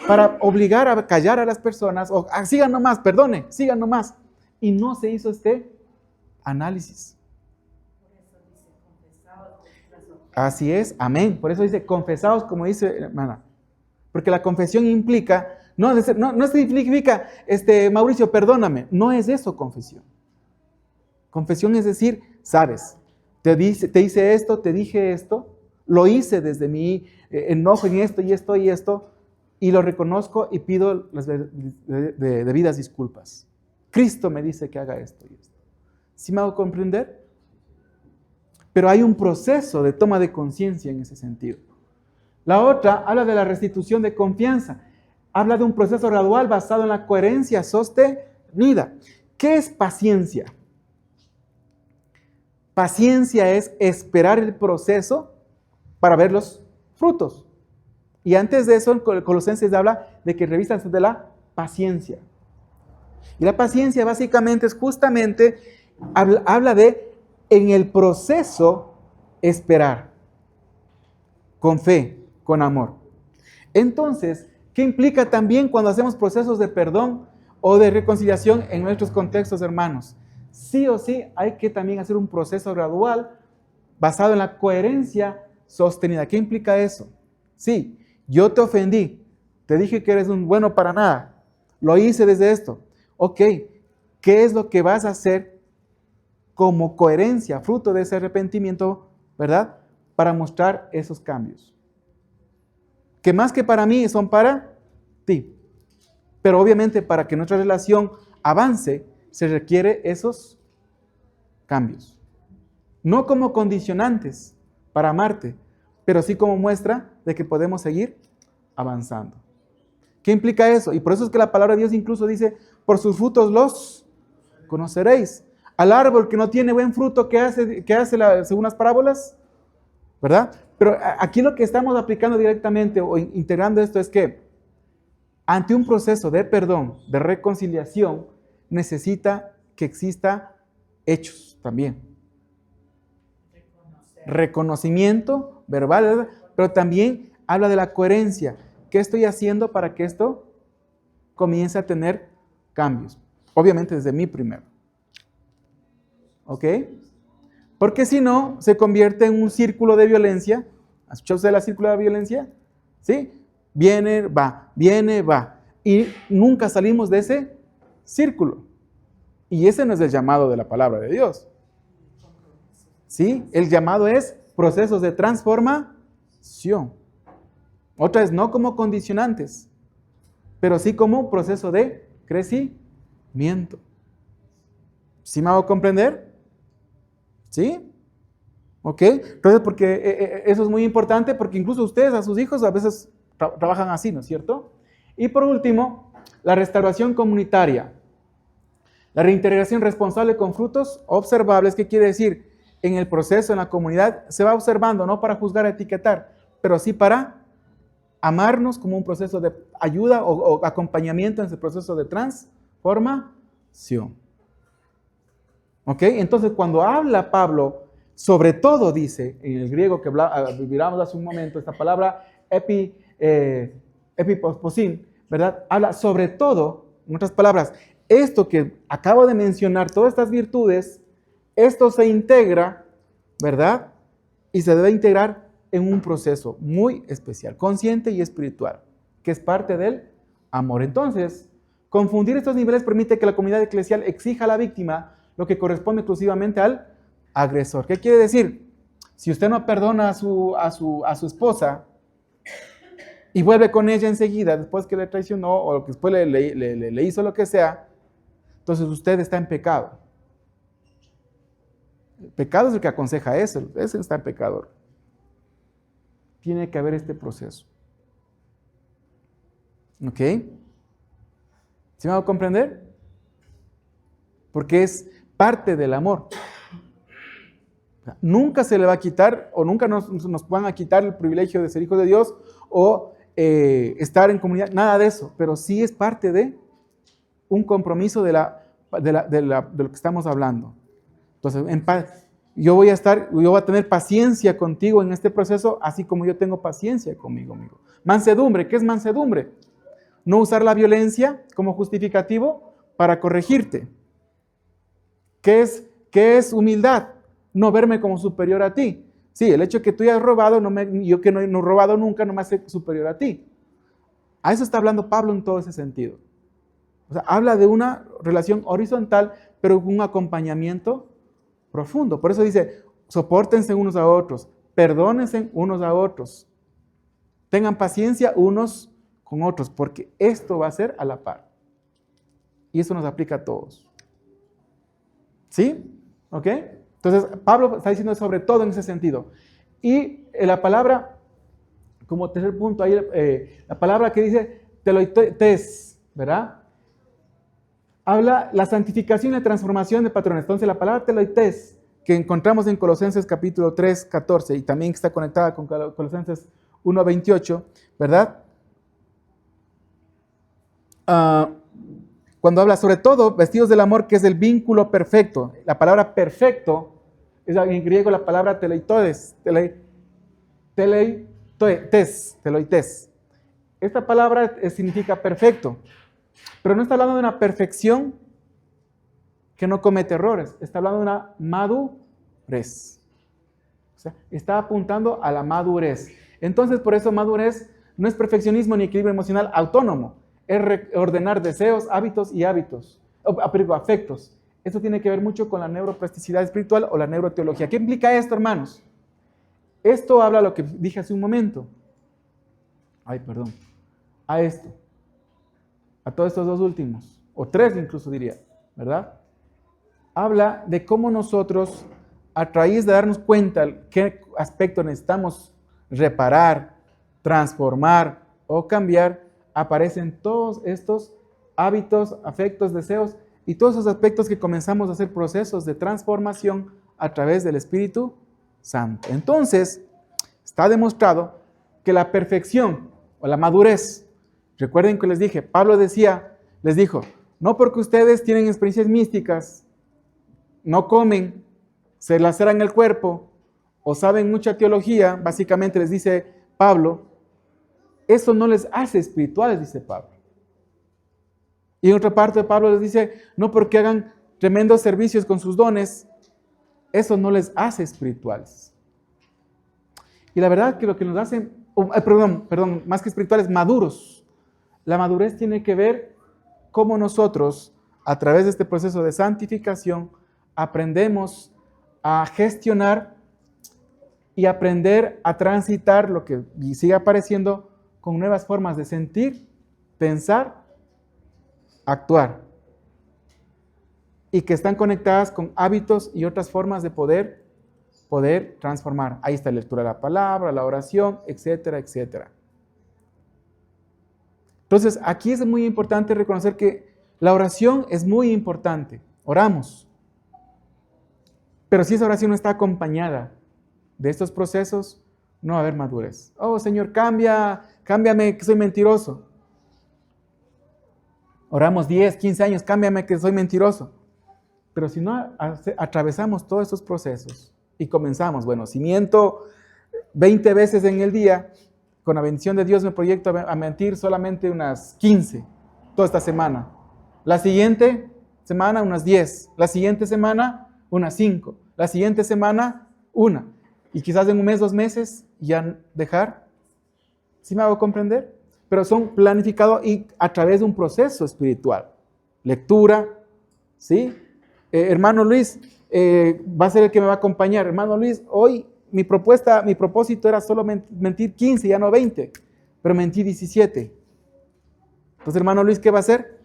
para obligar a callar a las personas, o sigan nomás, perdone, sigan nomás. Y no se hizo este análisis. Así es, amén. Por eso dice, confesaos, como dice hermana. Porque la confesión implica, no significa, Mauricio, perdóname. No es eso confesión. Confesión es decir, sabes, te hice esto, te dije esto, lo hice desde mi enojo en esto y esto y esto, y lo reconozco y pido las debidas disculpas. Cristo me dice que haga esto y esto. ¿Sí me hago comprender? Pero hay un proceso de toma de conciencia en ese sentido. La otra habla de la restitución de confianza. Habla de un proceso gradual basado en la coherencia sostenida. ¿Qué es paciencia? Paciencia es esperar el proceso para ver los frutos. Y antes de eso, en Colosenses habla de que revístanse de la paciencia. Y la paciencia básicamente es justamente, habla de en el proceso esperar, con fe, con amor. Entonces, ¿qué implica también cuando hacemos procesos de perdón o de reconciliación en nuestros contextos, hermanos? Sí o sí hay que también hacer un proceso gradual basado en la coherencia sostenida. ¿Qué implica eso? Sí, yo te ofendí, te dije que eres un bueno para nada, lo hice desde esto. Ok, ¿qué es lo que vas a hacer como coherencia, fruto de ese arrepentimiento, verdad? Para mostrar esos cambios. Que más que para mí son para ti. Pero obviamente para que nuestra relación avance, se requiere esos cambios. No como condicionantes para amarte, pero sí como muestra de que podemos seguir avanzando. ¿Qué implica eso? Y por eso es que la palabra de Dios incluso dice, por sus frutos los conoceréis. Al árbol que no tiene buen fruto, ¿qué hace según las parábolas? ¿Verdad? Pero aquí lo que estamos aplicando directamente o integrando esto es que ante un proceso de perdón, de reconciliación, necesita que exista hechos también. Reconocimiento verbal, pero también habla de la coherencia. ¿Qué estoy haciendo para que esto comience a tener cambios? Obviamente desde mí primero. ¿Ok? Porque si no, se convierte en un círculo de violencia ¿Ha escuchado usted la círculo de la violencia? ¿Sí? Viene, va, viene, va. Y nunca salimos de ese círculo. Y ese no es el llamado de la palabra de Dios. ¿Sí? El llamado es procesos de transformación. Otra vez, no como condicionantes, pero sí como proceso de crecimiento. ¿Sí me hago comprender? ¿Sí? ¿Ok? Entonces, porque eso es muy importante, porque incluso ustedes a sus hijos a veces trabajan así, ¿no es cierto? Y por último, la restauración comunitaria. La reintegración responsable con frutos observables. ¿Qué quiere decir? En el proceso, en la comunidad, se va observando, no para juzgar, etiquetar, pero sí para amarnos como un proceso de ayuda o acompañamiento en ese proceso de transformación. ¿Ok? Entonces, cuando habla Pablo, sobre todo dice, en el griego que miramos hace un momento, esta palabra epiposin, ¿verdad? Habla sobre todo, en otras palabras, esto que acabo de mencionar, todas estas virtudes, esto se integra, ¿verdad? Y se debe integrar en un proceso muy especial, consciente y espiritual, que es parte del amor. Entonces, confundir estos niveles permite que la comunidad eclesial exija a la víctima lo que corresponde exclusivamente al agresor. ¿Qué quiere decir? Si usted no perdona a su esposa y vuelve con ella enseguida, después que le traicionó o después le hizo lo que sea, entonces usted está en pecado. El pecado es el que aconseja eso, ese está en pecador. Tiene que haber este proceso. ¿Ok? ¿Sí me va a comprender? Porque es parte del amor. Nunca se le va a quitar o nunca nos van a quitar el privilegio de ser hijos de Dios o estar en comunidad, nada de eso, pero sí es parte de un compromiso de lo que estamos hablando. Entonces, yo voy a tener paciencia contigo en este proceso, así como yo tengo paciencia conmigo mismo. Mansedumbre, ¿qué es mansedumbre? No usar la violencia como justificativo para corregirte. ¿Qué es humildad? No verme como superior a ti. Sí, el hecho de que tú hayas robado, yo que no he robado nunca, no me hace superior a ti. A eso está hablando Pablo en todo ese sentido. O sea, habla de una relación horizontal, pero con un acompañamiento profundo. Por eso dice, sopórtense unos a otros, perdónense unos a otros, tengan paciencia unos con otros, porque esto va a ser a la par. Y eso nos aplica a todos. ¿Sí? ¿Ok? Entonces, Pablo está diciendo sobre todo en ese sentido. Y la palabra, como tercer punto, ahí, la palabra que dice teloites, ¿verdad? Habla la santificación y la transformación de patrones. Entonces, la palabra teloites, que encontramos en Colosenses capítulo 3, 14, y también está conectada con Colosenses 1, 28, ¿verdad? Cuando habla sobre todo, vestidos del amor, que es el vínculo perfecto. La palabra perfecto es en griego la palabra teleitodes, teloites. Esta palabra significa perfecto, pero no está hablando de una perfección que no comete errores, está hablando de una madurez. O sea, está apuntando a la madurez. Entonces, por eso madurez no es perfeccionismo ni equilibrio emocional autónomo, es reordenar deseos, hábitos y afectos. Esto tiene que ver mucho con la neuroplasticidad espiritual o la neuroteología. ¿Qué implica esto, hermanos? Esto habla lo que dije hace un momento. A esto. A todos estos dos últimos. O tres incluso diría, ¿verdad? Habla de cómo nosotros, a raíz de darnos cuenta qué aspecto necesitamos reparar, transformar o cambiar, aparecen todos estos hábitos, afectos, deseos y todos esos aspectos que comenzamos a hacer procesos de transformación a través del Espíritu Santo. Entonces, está demostrado que la perfección o la madurez, recuerden que les dije, Pablo les dijo, no porque ustedes tienen experiencias místicas, no comen, se laceran el cuerpo o saben mucha teología, básicamente les dice Pablo, eso no les hace espirituales, dice Pablo. Y en otra parte Pablo les dice, no porque hagan tremendos servicios con sus dones, eso no les hace espirituales. Y la verdad que lo que nos hace, perdón, más que espirituales, maduros. La madurez tiene que ver cómo nosotros, a través de este proceso de santificación, aprendemos a gestionar y aprender a transitar lo que sigue apareciendo con nuevas formas de sentir, pensar, actuar. Y que están conectadas con hábitos y otras formas de poder transformar. Ahí está la lectura de la palabra, la oración, etcétera, etcétera. Entonces, aquí es muy importante reconocer que la oración es muy importante. Oramos. Pero si esa oración no está acompañada de estos procesos, no va a haber madurez. Oh, Señor, cámbiame que soy mentiroso. Oramos 10, 15 años, cámbiame que soy mentiroso. Pero si no atravesamos todos estos procesos y comenzamos, bueno, si miento 20 veces en el día, con la bendición de Dios me proyecto a mentir solamente unas 15 toda esta semana. La siguiente semana unas 10. La siguiente semana unas 5. La siguiente semana una. Y quizás en un mes, 2 meses ya dejar. ¿Sí me hago comprender? Pero son planificados y a través de un proceso espiritual. Lectura, ¿sí? Hermano Luis, va a ser el que me va a acompañar. Hermano Luis, hoy mi propósito era solo mentir 15, ya no 20, pero mentí 17. Entonces, hermano Luis, ¿qué va a hacer?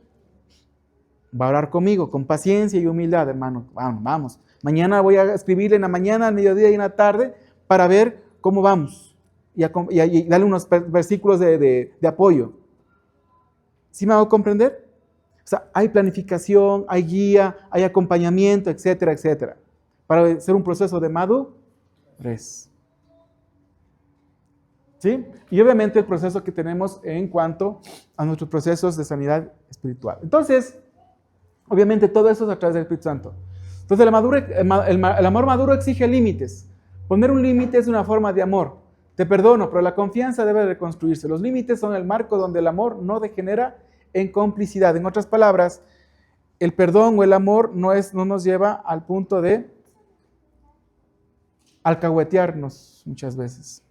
Va a orar conmigo, con paciencia y humildad, hermano. Vamos. Mañana voy a escribirle en la mañana, al mediodía y en la tarde para ver cómo vamos. Y darle unos versículos de apoyo. ¿Sí me hago comprender? O sea, hay planificación, hay guía, hay acompañamiento, etcétera, etcétera. Para hacer un proceso de madurez. ¿Sí? Y obviamente el proceso que tenemos en cuanto a nuestros procesos de sanidad espiritual. Entonces, obviamente todo eso es a través del Espíritu Santo. Entonces, el amor maduro exige límites. Poner un límite es una forma de amor. Te perdono, pero la confianza debe reconstruirse. Los límites son el marco donde el amor no degenera en complicidad. En otras palabras, el perdón o el amor no nos lleva al punto de alcahuetearnos muchas veces.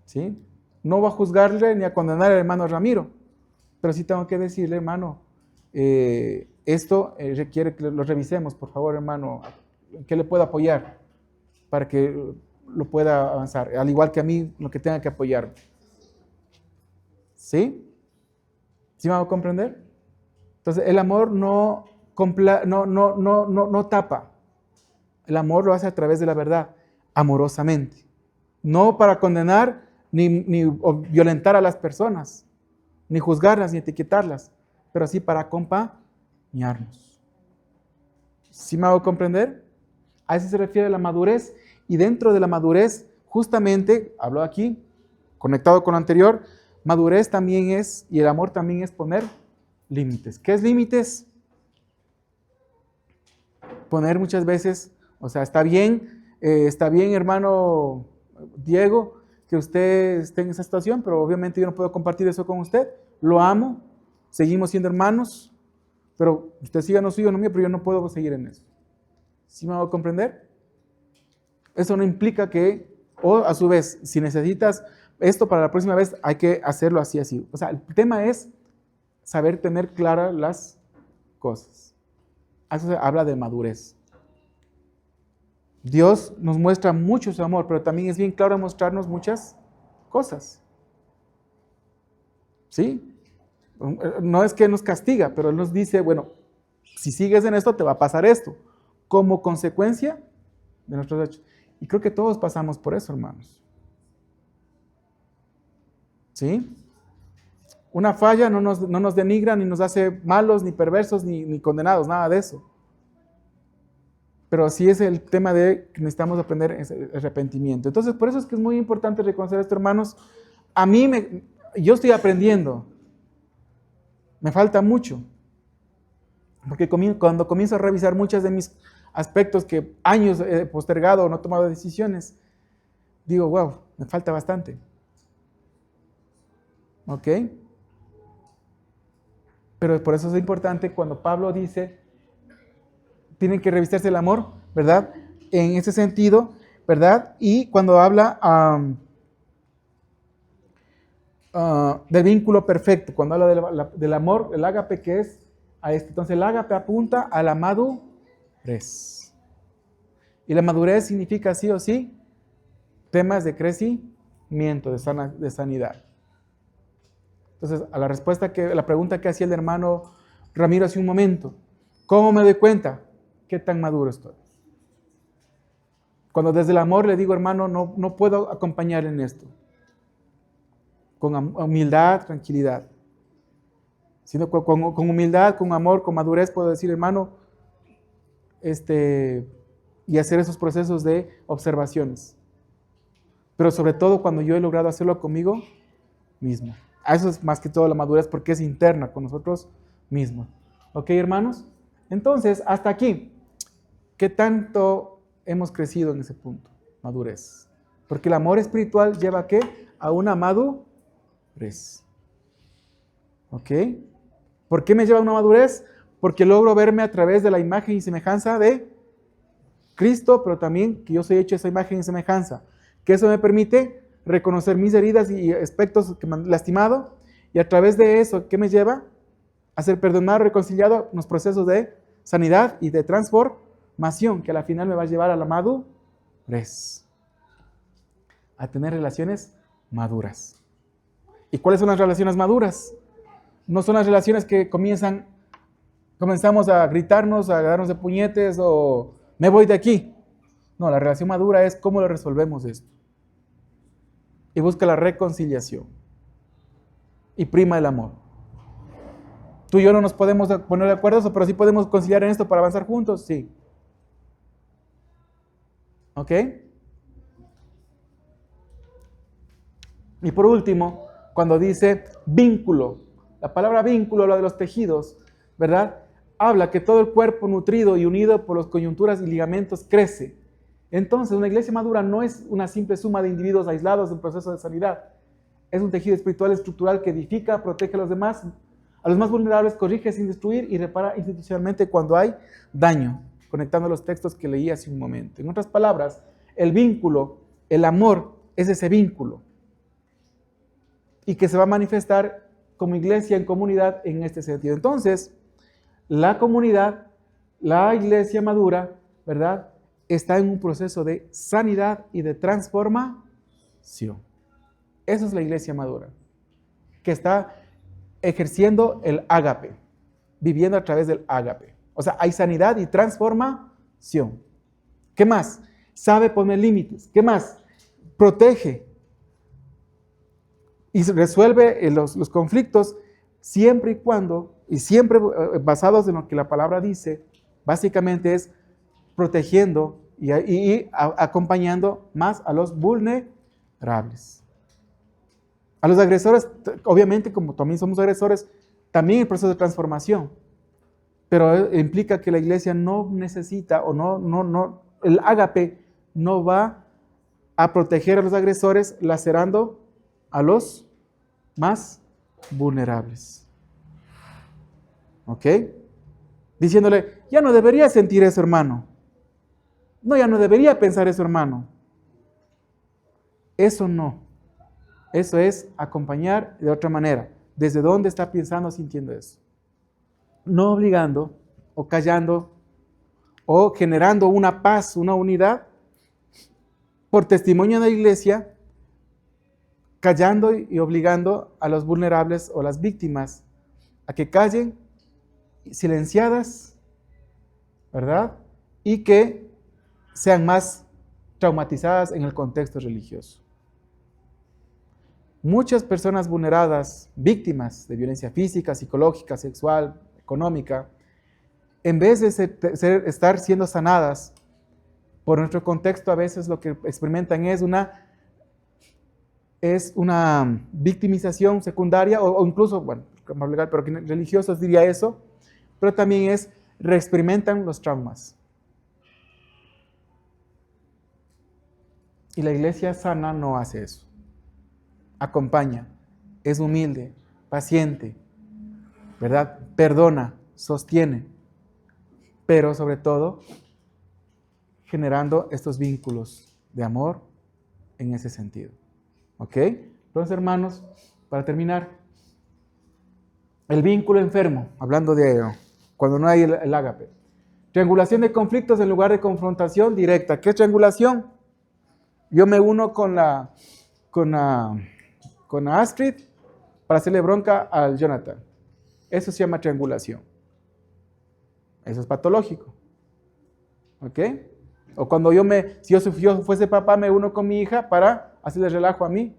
¿Sí? No va a juzgarle ni a condenar al hermano Ramiro, pero sí tengo que decirle, hermano, esto requiere que lo revisemos, por favor, hermano, ¿qué le puedo apoyar para que lo pueda avanzar? Al igual que a mí, lo que tenga que apoyar. ¿Sí? ¿Sí me hago comprender? Entonces, el amor no tapa. El amor lo hace a través de la verdad, amorosamente. No para condenar ni violentar a las personas, ni juzgarlas, ni etiquetarlas, pero sí para acompañarnos. ¿Sí me hago comprender? A eso se refiere la madurez. Y dentro de la madurez, justamente, hablo aquí, conectado con lo anterior, madurez también es, y el amor también es poner límites. ¿Qué es límites? Poner muchas veces, o sea, está bien, hermano Diego, que usted esté en esa situación, pero obviamente yo no puedo compartir eso con usted. Lo amo, seguimos siendo hermanos, pero usted siga no suyo, no mío, pero yo no puedo seguir en eso. ¿Sí me hago comprender? Eso no implica que, o a su vez, si necesitas esto para la próxima vez, hay que hacerlo así, así. O sea, el tema es saber tener claras las cosas. Eso se habla de madurez. Dios nos muestra mucho su amor, pero también es bien claro mostrarnos muchas cosas. ¿Sí? No es que nos castiga, pero Él nos dice, bueno, si sigues en esto, te va a pasar esto, como consecuencia de nuestros hechos. Y creo que todos pasamos por eso, hermanos. ¿Sí? Una falla no nos denigra, ni nos hace malos, ni perversos, ni condenados, nada de eso. Pero sí es el tema de que necesitamos aprender el arrepentimiento. Entonces, por eso es que es muy importante reconocer esto, hermanos. Yo estoy aprendiendo. Me falta mucho. Porque cuando comienzo a revisar muchos de mis aspectos que años he postergado o no he tomado decisiones, digo, wow, me falta bastante. ¿Ok? Pero por eso es importante cuando Pablo dice, tienen que revisarse el amor, ¿verdad? En ese sentido, ¿verdad? Y cuando habla del vínculo perfecto, cuando habla del amor, el ágape que es a este. Entonces el ágape apunta a la madurez. Y la madurez significa sí o sí temas de crecimiento, de sanidad. Entonces, a la pregunta que hacía el hermano Ramiro hace un momento, ¿cómo me doy cuenta qué tan maduro estoy? Cuando desde el amor le digo, hermano, no puedo acompañar en esto. Con humildad, tranquilidad. Sino con humildad, con amor, con madurez puedo decir, hermano, y hacer esos procesos de observaciones. Pero sobre todo cuando yo he logrado hacerlo conmigo mismo. A eso es más que todo la madurez porque es interna con nosotros mismos. ¿Ok, hermanos? Entonces, hasta aquí. ¿Qué tanto hemos crecido en ese punto? Madurez. Porque el amor espiritual lleva ¿a qué? A una madurez. ¿Ok? ¿Por qué me lleva a una madurez? Porque logro verme a través de la imagen y semejanza de Cristo, pero también que yo soy hecho esa imagen y semejanza. Que eso me permite reconocer mis heridas y aspectos que me han lastimado, y a través de eso, ¿qué me lleva? A ser perdonado, reconciliado en los procesos de sanidad y de transformación, que a la final me va a llevar a la madurez, a tener relaciones maduras. ¿Y cuáles son las relaciones maduras? No son las relaciones que comenzamos a gritarnos, a darnos de puñetes o me voy de aquí. No, la relación madura es cómo lo resolvemos esto. Y busca la reconciliación. Y prima el amor. Tú y yo no nos podemos poner de acuerdo, pero sí podemos conciliar en esto para avanzar juntos, sí. ¿Ok? Y por último, cuando dice vínculo, la palabra vínculo, la de los tejidos, ¿verdad? Habla que todo el cuerpo nutrido y unido por las coyunturas y ligamentos crece. Entonces, una iglesia madura no es una simple suma de individuos aislados en proceso de sanidad. Es un tejido espiritual estructural que edifica, protege a los demás, a los más vulnerables, corrige sin destruir y repara institucionalmente cuando hay daño, conectando los textos que leí hace un momento. En otras palabras, el vínculo, el amor, es ese vínculo y que se va a manifestar como iglesia en comunidad en este sentido. Entonces, la comunidad, la iglesia madura, ¿verdad?, está en un proceso de sanidad y de transformación. Esa es la iglesia madura, que está ejerciendo el ágape, viviendo a través del ágape. O sea, hay sanidad y transformación. ¿Qué más? Sabe poner límites. ¿Qué más? Protege y resuelve los conflictos siempre y cuando, y siempre basados en lo que la palabra dice, básicamente es protegiendo y acompañando más a los vulnerables. A los agresores, obviamente, como también somos agresores, también el proceso de transformación. Pero implica que la iglesia no necesita o el ágape no va a proteger a los agresores lacerando a los más vulnerables. ¿Ok? Diciéndole, ya no debería sentir eso, hermano. No, ya no debería pensar eso, hermano. Eso no. Eso es acompañar de otra manera. ¿Desde dónde está pensando, sintiendo eso? No obligando o callando o generando una paz, una unidad por testimonio de la iglesia, callando y obligando a los vulnerables o las víctimas a que callen, silenciadas, ¿verdad? Y que sean más traumatizadas en el contexto religioso. Muchas personas vulneradas, víctimas de violencia física, psicológica, sexual, económica, en vez de estar siendo sanadas por nuestro contexto, a veces lo que experimentan es una victimización secundaria o incluso, bueno, más legal, pero religiosos diría eso, pero también reexperimentan los traumas. Y la iglesia sana no hace eso. Acompaña, es humilde, paciente, ¿verdad? Perdona, sostiene, pero sobre todo generando estos vínculos de amor en ese sentido. ¿Ok? Entonces, hermanos, para terminar, el vínculo enfermo, hablando de cuando no hay el ágape. Triangulación de conflictos en lugar de confrontación directa. ¿Qué es triangulación? Yo me uno con Astrid para hacerle bronca al Jonathan. Eso se llama triangulación. Eso es patológico. ¿Ok? O cuando si yo fuese papá, me uno con mi hija para hacerle relajo a mi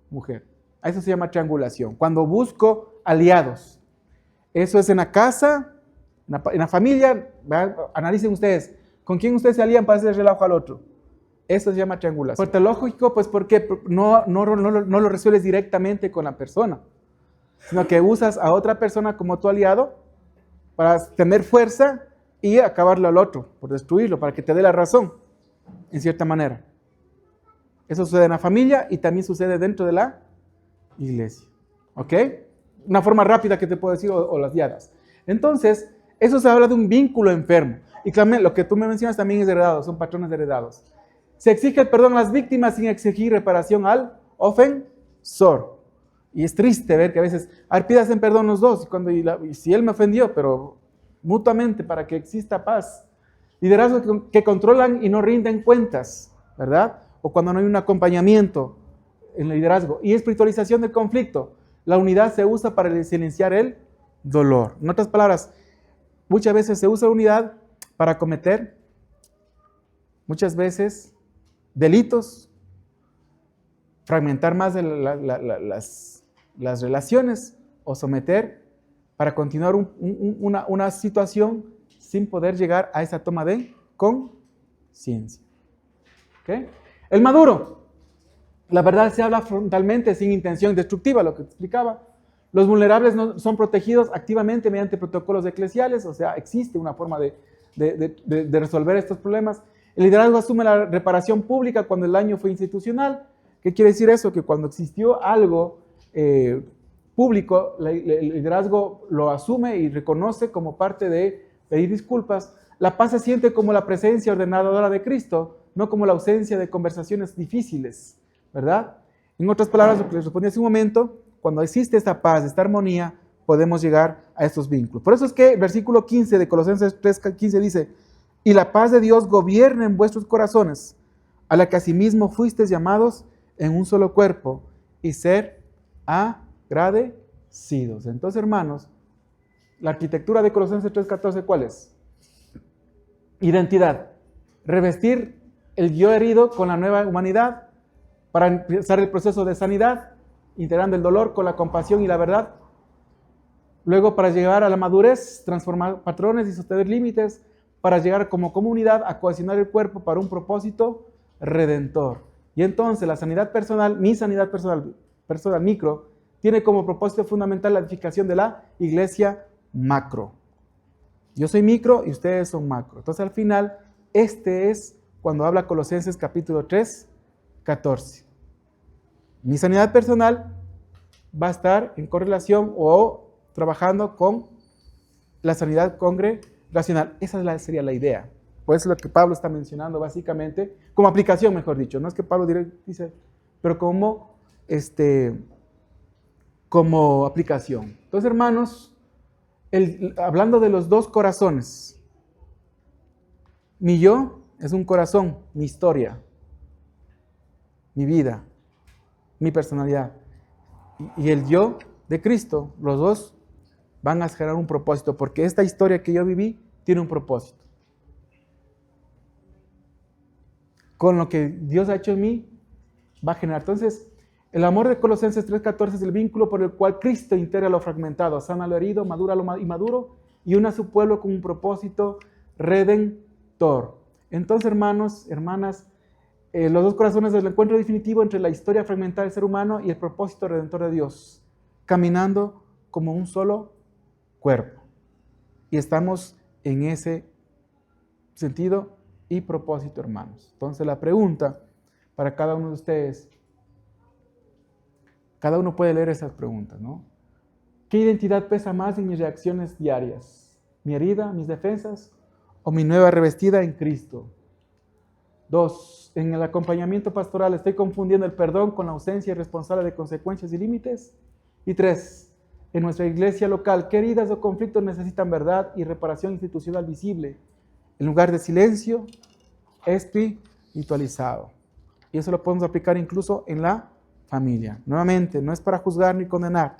mujer. Eso se llama triangulación. Cuando busco aliados. Eso es en la casa, en la familia. Analicen ustedes. ¿Con quién ustedes se alían para hacerle relajo al otro? Eso se llama triangulación. Patológico, pues porque no lo resuelves directamente con la persona, sino que usas a otra persona como tu aliado para tener fuerza y acabarlo al otro, por destruirlo, para que te dé la razón, en cierta manera. Eso sucede en la familia y también sucede dentro de la iglesia. ¿Ok? Una forma rápida que te puedo decir, o las diadas. Entonces, eso se habla de un vínculo enfermo. Y claro, lo que tú me mencionas también es heredado, son patrones heredados. Se exige el perdón a las víctimas sin exigir reparación al ofensor. Y es triste ver que a veces, pídanse perdón los dos, y si él me ofendió, pero mutuamente para que exista paz. Liderazgos que controlan y no rinden cuentas, ¿verdad? O cuando no hay un acompañamiento en el liderazgo. Y espiritualización del conflicto. La unidad se usa para silenciar el dolor. En otras palabras, muchas veces se usa la unidad para cometer, muchas veces, delitos, fragmentar más las relaciones o someter para continuar una situación sin poder llegar a esa toma de conciencia. ¿Okay? El maduro. La verdad se habla frontalmente sin intención destructiva, lo que te explicaba. Los vulnerables no son protegidos activamente mediante protocolos eclesiales, o sea, existe una forma de resolver estos problemas. El liderazgo asume la reparación pública cuando el daño fue institucional. ¿Qué quiere decir eso? Que cuando existió algo público, el liderazgo lo asume y reconoce como parte de pedir disculpas. La paz se siente como la presencia ordenadora de Cristo, no como la ausencia de conversaciones difíciles, ¿verdad? En otras palabras, lo que les respondí hace un momento, cuando existe esta paz, esta armonía, podemos llegar a estos vínculos. Por eso es que el versículo 15 de Colosenses 3:15 dice: y la paz de Dios gobierna en vuestros corazones, a la que asimismo fuisteis llamados en un solo cuerpo, y ser agradecidos. Entonces, hermanos, la arquitectura de Colosenses 3:14, ¿cuál es? Identidad. Revestir el yo herido con la nueva humanidad para empezar el proceso de sanidad, integrando el dolor con la compasión y la verdad. Luego, para llegar a la madurez, transformar patrones y sostener límites, para llegar como comunidad a cohesionar el cuerpo para un propósito redentor. Y entonces la sanidad personal, mi sanidad personal micro, tiene como propósito fundamental la edificación de la iglesia macro. Yo soy micro y ustedes son macro. Entonces al final, este es cuando habla Colosenses capítulo 3:14. Mi sanidad personal va a estar en correlación o trabajando con la sanidad congregacional. Esa sería la idea. Pues es lo que Pablo está mencionando básicamente, como aplicación, mejor dicho. No es que Pablo dice, pero como aplicación. Entonces, hermanos, hablando de los dos corazones, mi yo es un corazón, mi historia, mi vida, mi personalidad. Y el yo de Cristo, los dos van a generar un propósito, porque esta historia que yo viví tiene un propósito. Con lo que Dios ha hecho en mí, va a generar. Entonces, el amor de Colosenses 3:14 es el vínculo por el cual Cristo integra lo fragmentado, sana lo herido, madura lo inmaduro y une a su pueblo con un propósito redentor. Entonces, hermanos, hermanas, los dos corazones del encuentro definitivo entre la historia fragmentada del ser humano y el propósito redentor de Dios, caminando como un solo cuerpo. Y estamos en ese sentido y propósito, hermanos. Entonces la pregunta para cada uno de ustedes, cada uno puede leer esas preguntas, ¿no? ¿Qué identidad pesa más en mis reacciones diarias? ¿Mi herida, mis defensas o mi nueva revestida en Cristo? 2. En el acompañamiento pastoral estoy confundiendo el perdón con la ausencia irresponsable de consecuencias y límites. Y 3. En nuestra iglesia local, ¿qué heridas o conflictos necesitan verdad y reparación institucional visible? En lugar de silencio espiritualizado. Y eso lo podemos aplicar incluso en la familia. Nuevamente, no es para juzgar ni condenar,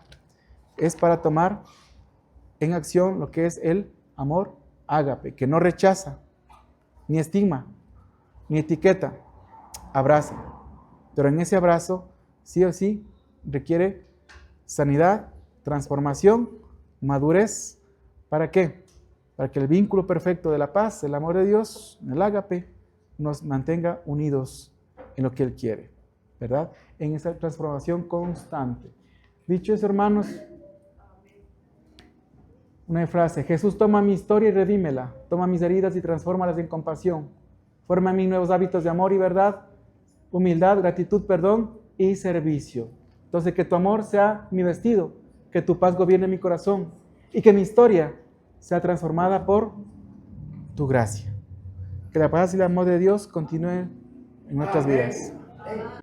es para tomar en acción lo que es el amor ágape, que no rechaza, ni estigma, ni etiqueta, abraza. Pero en ese abrazo, sí o sí, requiere sanidad, transformación, madurez. ¿Para qué? Para que el vínculo perfecto de la paz, el amor de Dios, el ágape, nos mantenga unidos en lo que Él quiere, ¿verdad? En esa transformación constante. Dicho eso, hermanos, una frase: Jesús toma mi historia y redímela, toma mis heridas y transfórmalas en compasión, forma en mí nuevos hábitos de amor y verdad, humildad, gratitud, perdón y servicio. Entonces, que tu amor sea mi vestido, que tu paz gobierne mi corazón y que mi historia sea transformada por tu gracia. Que la paz y el amor de Dios continúen en nuestras vidas.